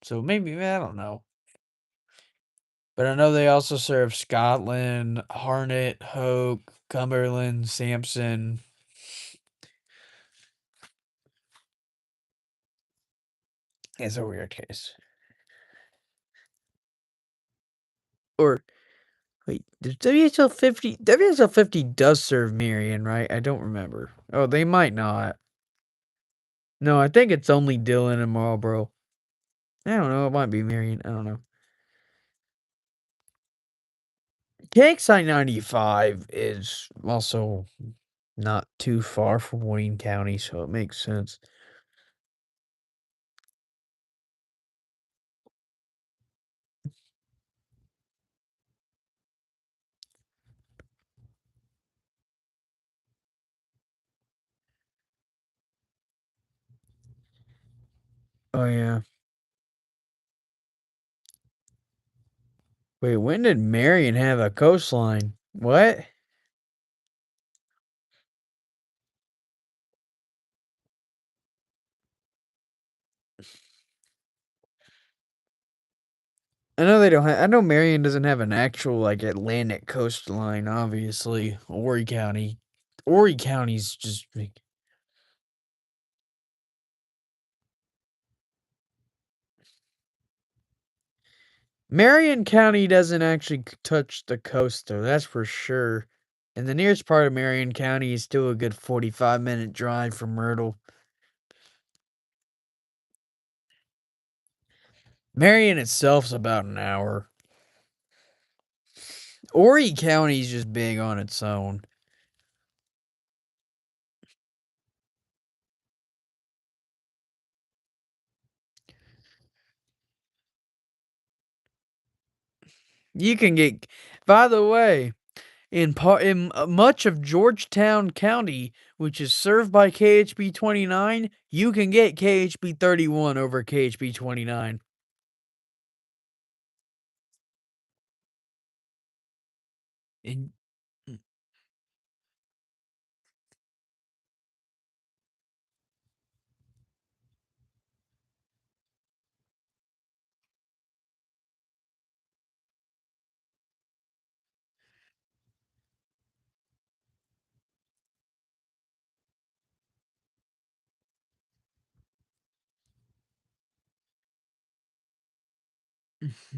So maybe, I don't know. But I know they also serve Scotland, Harnett, Hoke, Cumberland, Sampson. It's a weird case. Or wait, does WSL 50 does serve Marion, right? I don't remember. Oh, they might not. No, I think it's only Dillon and Marlboro. I don't know. It might be Marion. I don't know. KXI 95 is also not too far from Wayne County, so it makes sense. Oh yeah. Wait, when did Marion have a coastline? What? I know they don't have. I know Marion doesn't have an actual like Atlantic coastline. Obviously, Horry County. Horry County's just big. Marion County doesn't actually touch the coast, though. That's for sure. And the nearest part of Marion County is still a good 45-minute drive from Myrtle. Marion itself's about an hour. Horry County's just big on its own. You can get, by the way, in much of Georgetown County, which is served by KHB 29, you can get KHB 31 over KHB 29. And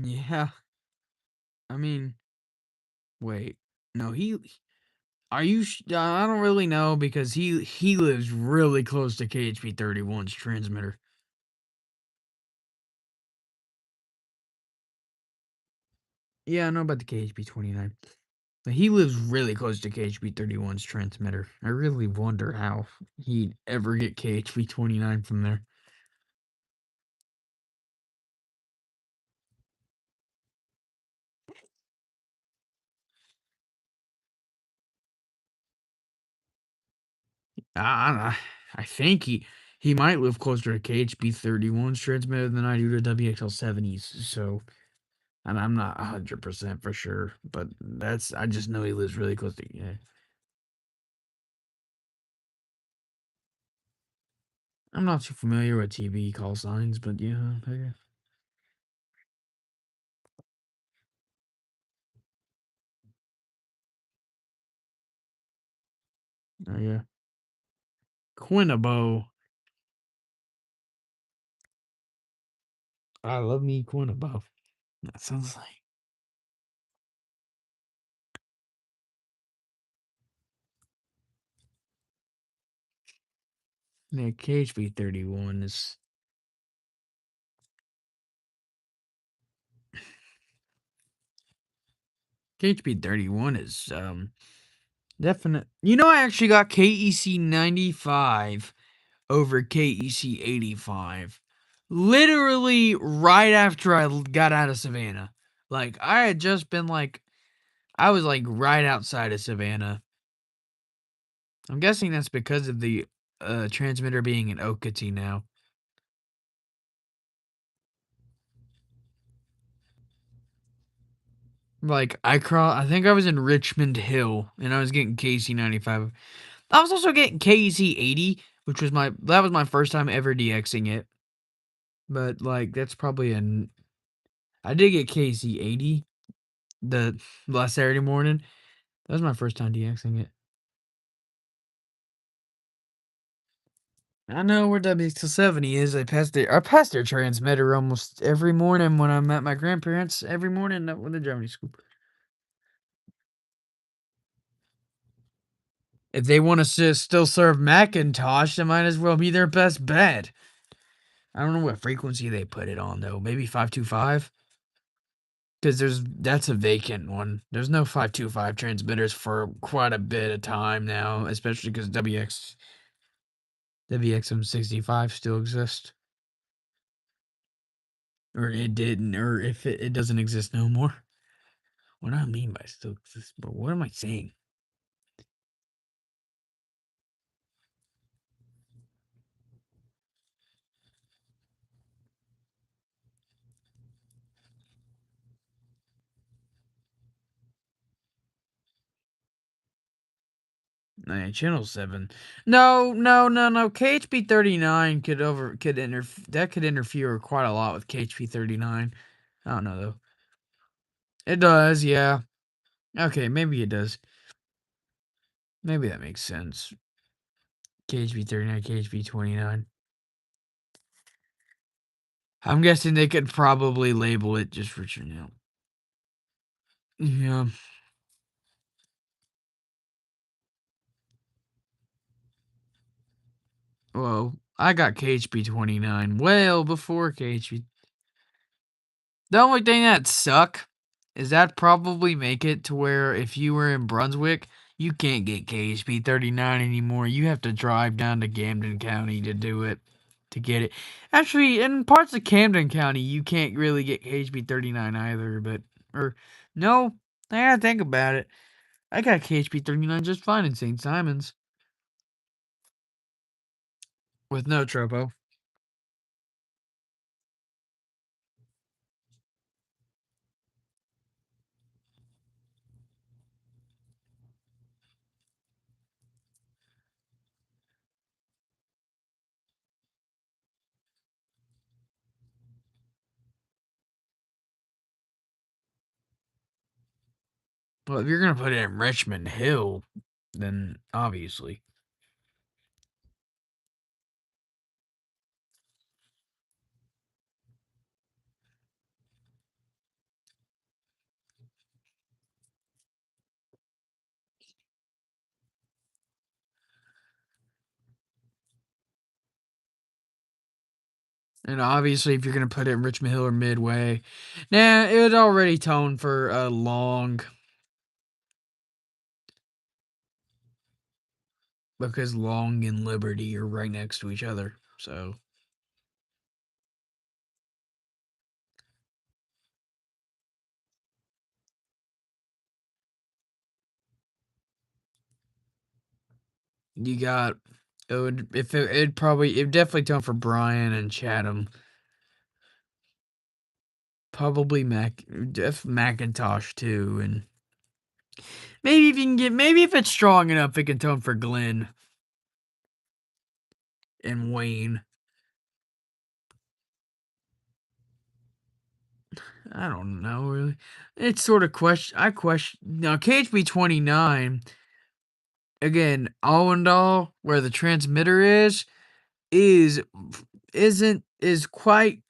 yeah, I mean, wait, no, are you? I don't really know because he lives really close to KHB 31's transmitter. Yeah, I know about the KHB 29. But he lives really close to KHB 31's transmitter. I really wonder how he'd ever get KHB 29 from there. I think he might live closer to KHB 31's transmitter than I do to WXL 70's. So, and I'm not 100% for sure, but I just know he lives really close to. Yeah. I'm not too familiar with TV call signs, but yeah. Oh, yeah. Quinnabo. I love me Quinnabo. That sounds like. Yeah, KHB 31 is. KHB 31 is definite. You know, I actually got KEC 95 over KEC 85. Literally right after I got out of Savannah. Like, I had just been like, I was like right outside of Savannah. I'm guessing that's because of the transmitter being in Okatee now. Like, I think I was in Richmond Hill and I was getting KEC 95. I was also getting KEC 80, which was that was my first time ever DXing it. But like that's probably I did get KEC 80 the last Saturday morning. That was my first time DXing it. I know where WXL 70 is. I passed their transmitter almost every morning when I'm at my grandparents. Every morning with the Germany scoop. If they want to still serve Macintosh, they might as well be their best bet. I don't know what frequency they put it on though. Maybe 525. Because that's a vacant one. There's no 525 transmitters for quite a bit of time now, especially because WXM65 still exists. Or it didn't, or if it doesn't exist no more. What do I mean by still exists? But what am I saying? Channel 7. No, no, no, no. KHP 39 could interfere quite a lot with KHP 39. I don't know though. It does, yeah. Okay, maybe it does. Maybe that makes sense. KHP 39, KHP 29. I'm guessing they could probably label it just for channel. Yeah. Well, I got KHP 29 well before KHP. The only thing that suck is that probably make it to where if you were in Brunswick, you can't get KHP 39 anymore. You have to drive down to Camden County to do it, to get it. Actually, in parts of Camden County, you can't really get KHP 39 either, no, I gotta think about it. I got KHP 39 just fine in St. Simons. With no tropo. Well, if you're gonna put it in Richmond Hill, then obviously. And obviously, if you're going to put it in Richmond Hill or Midway, it would already tone for a long. Because Long and Liberty are right next to each other. So. You got. It'd definitely tone for Bryan and Chatham. Probably Macintosh too. And maybe if it's strong enough, it can tone for Glenn and Wayne. I don't know really. It's sort of I question now. KHB 29 again. Allendale, where the transmitter is quite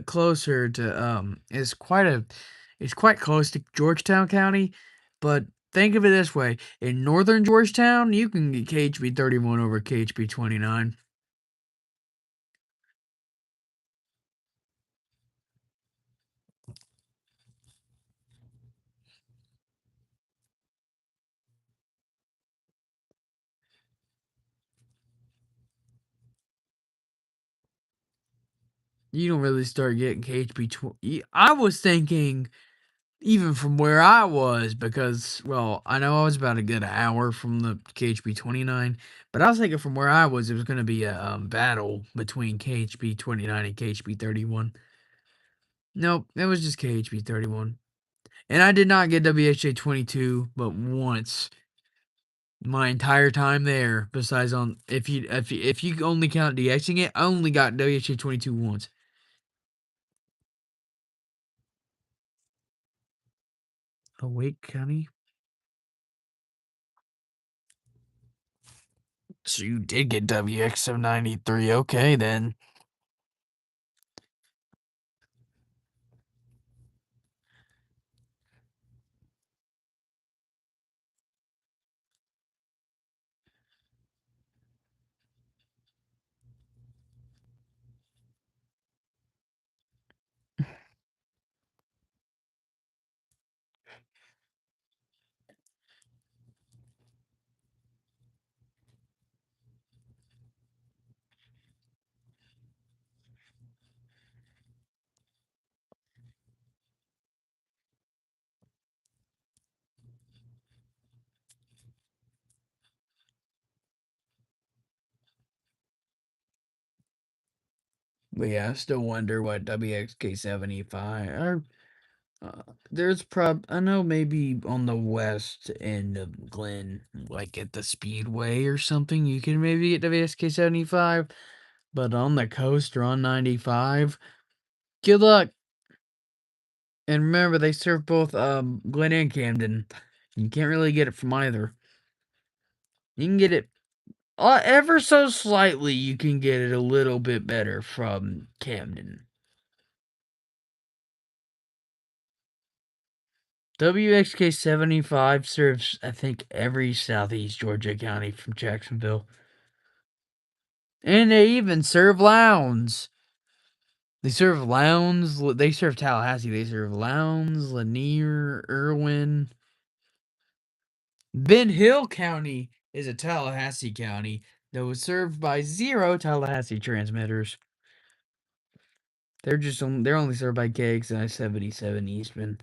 closer to is quite close to Georgetown County, but think of it this way: in northern Georgetown, you can get KHB 31 over KHB 29. You don't really start getting KHB 20. I was thinking, even from where I was, because, well, I know I was about a good hour from the KHB 29, but I was thinking from where I was, it was going to be a battle between KHB 29 and KHB 31. Nope, it was just KHB 31. And I did not get WHA 22 but once my entire time there, besides on, if you only count DXing it, I only got WHA 22 once. Wake County? So you did get WX793. Okay, then. But yeah, I still wonder what WXK75 or I know maybe on the west end of Glen, like at the Speedway or something, you can maybe get WSK 75, but on the coast or on 95, good luck. And remember, they serve both Glen and Camden. You can't really get it from either. You can get it ever so slightly. You can get it a little bit better from Camden. WXK 75 serves, I think, every southeast Georgia county from Jacksonville. And they even serve Lowndes. They serve Lowndes. They serve Tallahassee. They serve Lowndes, Lanier, Irwin. Ben Hill County is a Tallahassee county that was served by 0 Tallahassee transmitters. They're only served by KXI 77 Eastman.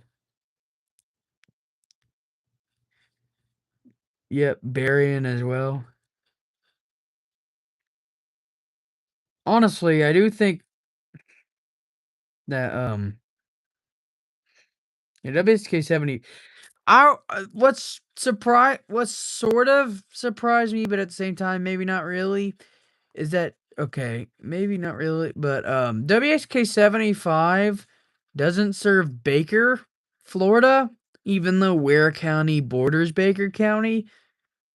Yep, Berrien as well. Honestly, I do think that WSK 70. What's sort of surprised me, but at the same time maybe not really, is that okay? Maybe not really, but WSK 75 doesn't serve Baker, Florida, even though Ware County borders Baker County.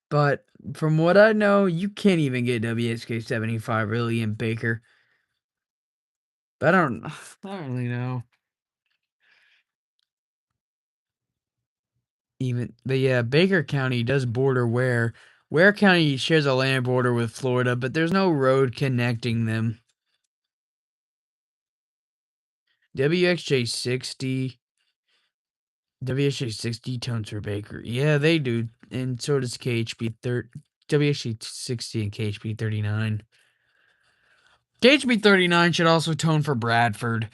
But from what I know, you can't even get WSK 75 really in Baker. But I don't really know. But yeah, Baker County does border Ware. Ware County shares a land border with Florida, but there's no road connecting them. WXJ 60. WXJ 60 tones for Baker. Yeah, they do. And so does KHB 30. WXJ 60 and KHB 39. KHB 39 should also tone for Bradford.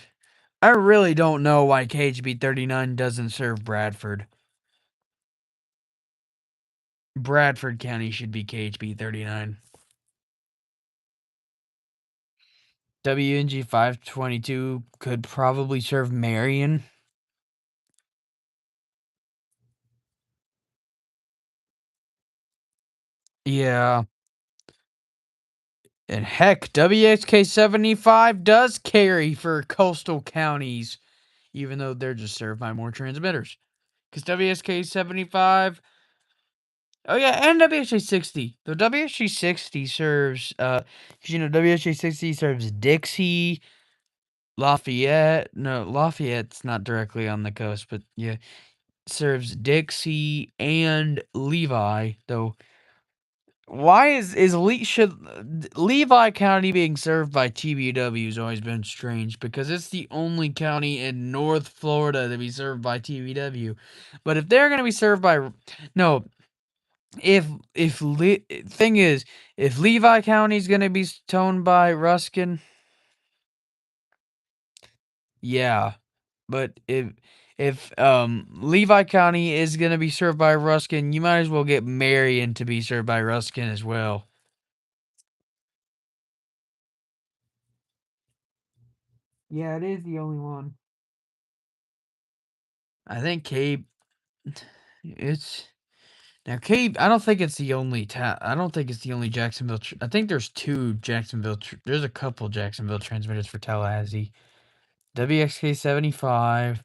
I really don't know why KHB 39 doesn't serve Bradford. Bradford County should be KHB 39. WNG 522 could probably serve Marion. Yeah. And heck, WHK 75 does carry for coastal counties, even though they're just served by more transmitters. Because WSK 75. Oh, yeah, and WHK 60. The WHK 60 serves, because, WHK 60 serves Dixie, Lafayette. No, Lafayette's not directly on the coast, but yeah. Serves Dixie and Levi, though. Why should Levi County being served by TBW has always been strange, because it's the only county in North Florida to be served by TBW. But if they're going to be served by no, thing is, if Levi County is going to be toned by Ruskin, yeah. But if Levi County is going to be served by Ruskin, you might as well get Marion to be served by Ruskin as well. Yeah, it is the only one. I think Cape. It's now Cape. I don't think it's the only I don't think it's the only Jacksonville. I think there's two Jacksonville. There's a couple Jacksonville transmitters for Tallahassee. WXK 75,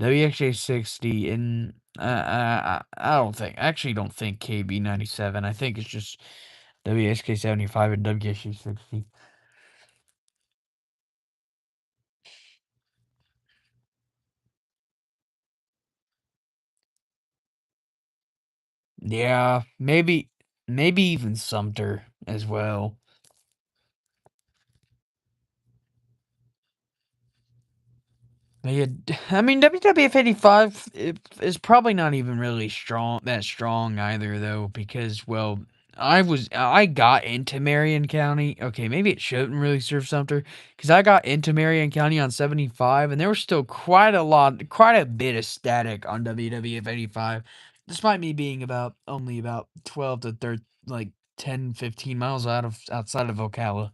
WXK 60, and I don't think. I actually don't think KB 97. I think it's just WXK 75 and WXK 60. Yeah, maybe even Sumter as well. Yeah, I mean WWF 85 is probably not even really that strong either, though, because I got into Marion County. Okay, maybe it shouldn't really serve Sumter, because I got into Marion County on 75, and there was still quite a bit of static on WWF 85, despite me being only about 12 to 30, like 10, 15 miles outside of Ocala.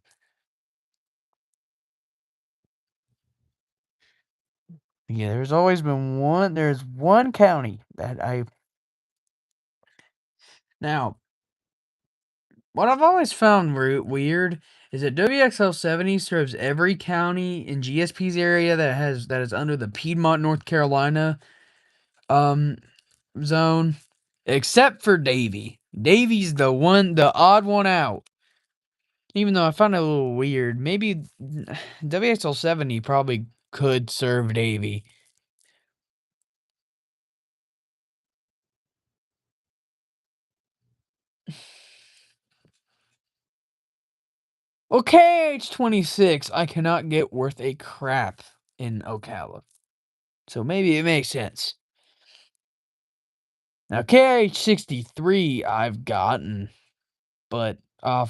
Yeah, there's always been one. There's one county that I. Now, what I've always found weird is that WXL70 serves every county in GSP's area that is under the Piedmont, North Carolina, um, zone, except for Davie. Davie's the odd one out. Even though I found it a little weird, maybe WXL70 probably could serve Davie. Well, KH26 I cannot get worth a crap in Ocala. So maybe it makes sense. Now KH63 I've gotten, but I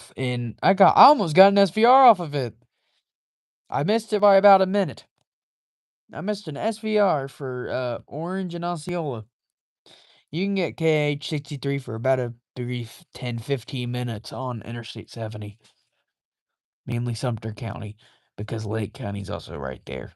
almost got an SVR off of it. I missed it by about a minute. I missed an SVR for Orange and Osceola. You can get KH63 for about a brief 10-15 minutes on Interstate 70. Mainly Sumter County, because Lake County's also right there.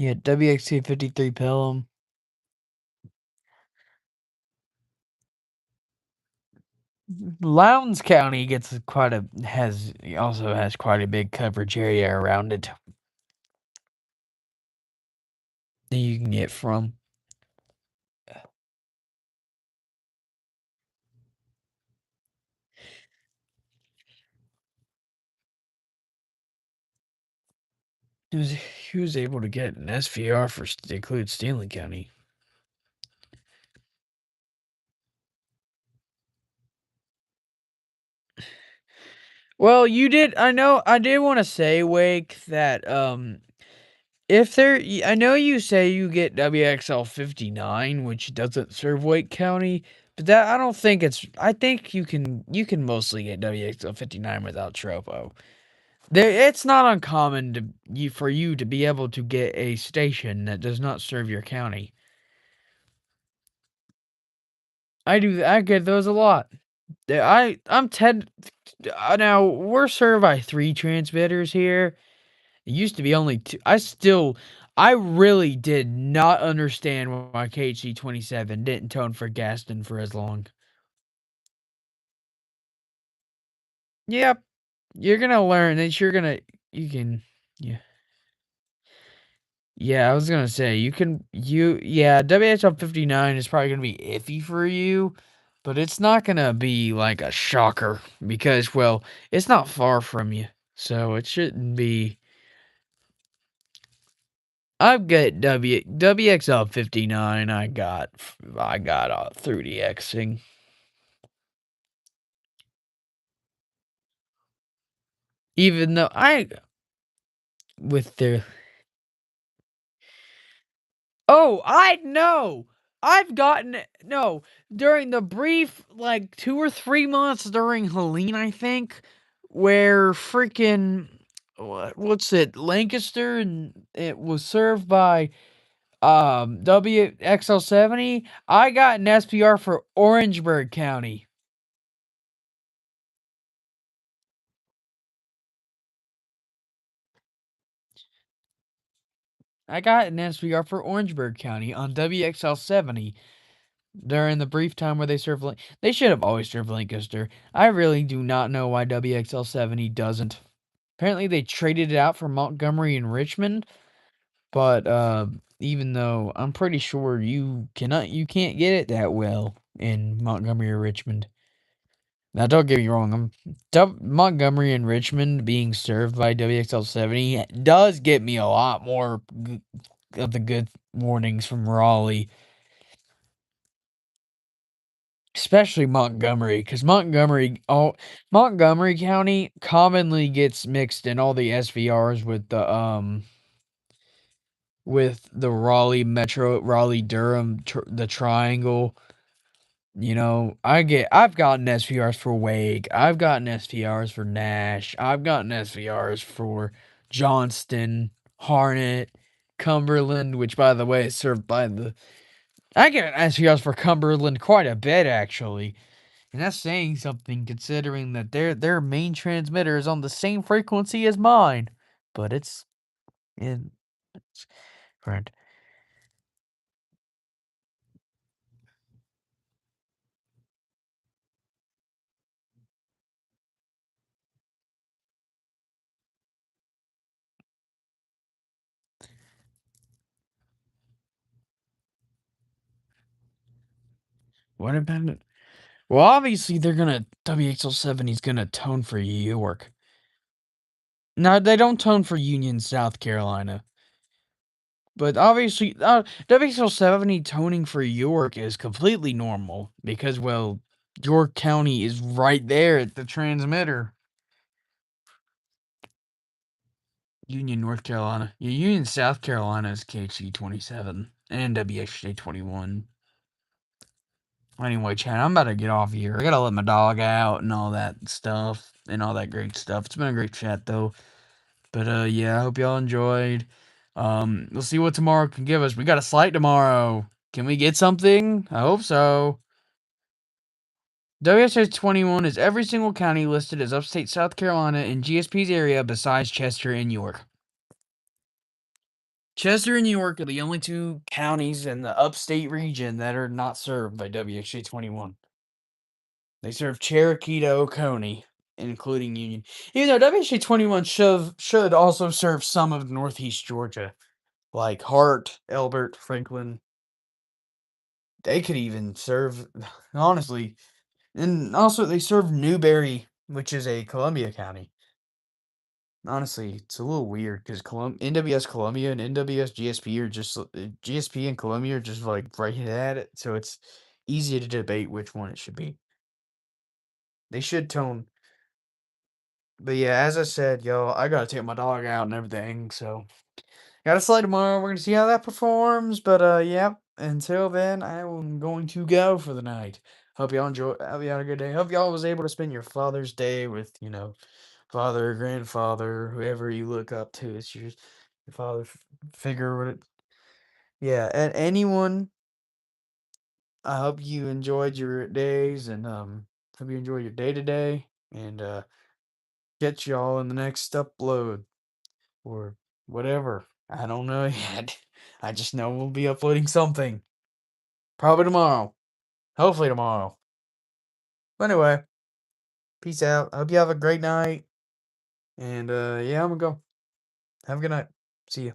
Yeah, WXC53 Pelham. Lowndes County also has quite a big coverage area around it that you can get from. He was able to get an SVR to include Stanley County. Well, you did. I did want to say, Wake, that I know you say you get WXL 59, which doesn't serve Wake County, but that I don't think it's. I think you can mostly get WXL 59 without Tropo. It's not uncommon for you to be able to get a station that does not serve your county. I get those a lot. I'm Ted. Now we're served by 3 transmitters here. It used to be only 2. I really did not understand why KHC27 didn't tone for Gaston for as long. Yep, you're gonna learn that yeah. Yeah, I was gonna say WHL 59 is probably gonna be iffy for you, but it's not gonna be like a shocker because, well, it's not far from you, so it shouldn't be. I've got WXL 59. I got through the Xing. Even though with their Oh, I know. I've gotten no during the brief like 2 or 3 months during Helene, I think, where freaking what's it, Lancaster, and it was served by WXL70. I got an SPR for Orangeburg County. I got an SPR for Orangeburg County on WXL70 during the brief time where they served. They should have always served Lancaster. I really do not know why WXL70 doesn't. Apparently, they traded it out for Montgomery and Richmond, but even though I'm pretty sure you can't get it that well in Montgomery or Richmond. Now, don't get me wrong. Montgomery and Richmond being served by WXL70 does get me a lot more of the good warnings from Raleigh. Especially Montgomery, because Montgomery County commonly gets mixed in all the SVRs with the with the Raleigh Metro, Raleigh Durham, the Triangle. You know, I've gotten SVRs for Wake. I've gotten SVRs for Nash. I've gotten SVRs for Johnston, Harnett, Cumberland, which by the way is served by the. I get SVRs for Cumberland quite a bit actually. And that's saying something considering that their main transmitter is on the same frequency as mine. But it's in friend. What about it? Well, obviously they're gonna WXL7 is gonna tone for York. No, they don't tone for Union, South Carolina. But obviously, WXL70 toning for York is completely normal because, well, York County is right there at the transmitter. Union, North Carolina. Yeah, Union, South Carolina is KHC27 and WXJ21. Anyway, Chad, I'm about to get off here. I gotta let my dog out and all that stuff and all that great stuff. It's been a great chat, though. But yeah, I hope y'all enjoyed. We'll see what tomorrow can give us. We got a slight tomorrow. Can we get something? I hope so. WSH 21 is every single county listed as upstate South Carolina in GSP's area besides Chester and York. Chester and York are the only two counties in the upstate region that are not served by WHA 21. They serve Cherokee to Oconee, including Union. Even though WHA 21 should also serve some of northeast Georgia, like Hart, Elbert, Franklin. They could even serve, honestly, and also they serve Newberry, which is a Columbia County. Honestly, it's a little weird because NWS Columbia and NWS GSP are just GSP and Columbia are just like right at it, so it's easy to debate which one it should be. They should tone, but yeah, as I said, yo, I gotta take my dog out and everything, so gotta slide tomorrow. We're gonna see how that performs, but yeah. Until then, I am going to go for the night. Hope y'all enjoy. Hope you had a good day. Hope y'all was able to spend your Father's Day with father, grandfather, whoever you look up to. It's your father figure. What it, yeah, and anyone. I hope you enjoyed your days and hope you enjoy your day today and catch y'all in the next upload or whatever. I don't know yet. I just know we'll be uploading something. Probably tomorrow. Hopefully tomorrow. But anyway, peace out. I hope you have a great night. And yeah, I'm gonna go. Have a good night. See ya.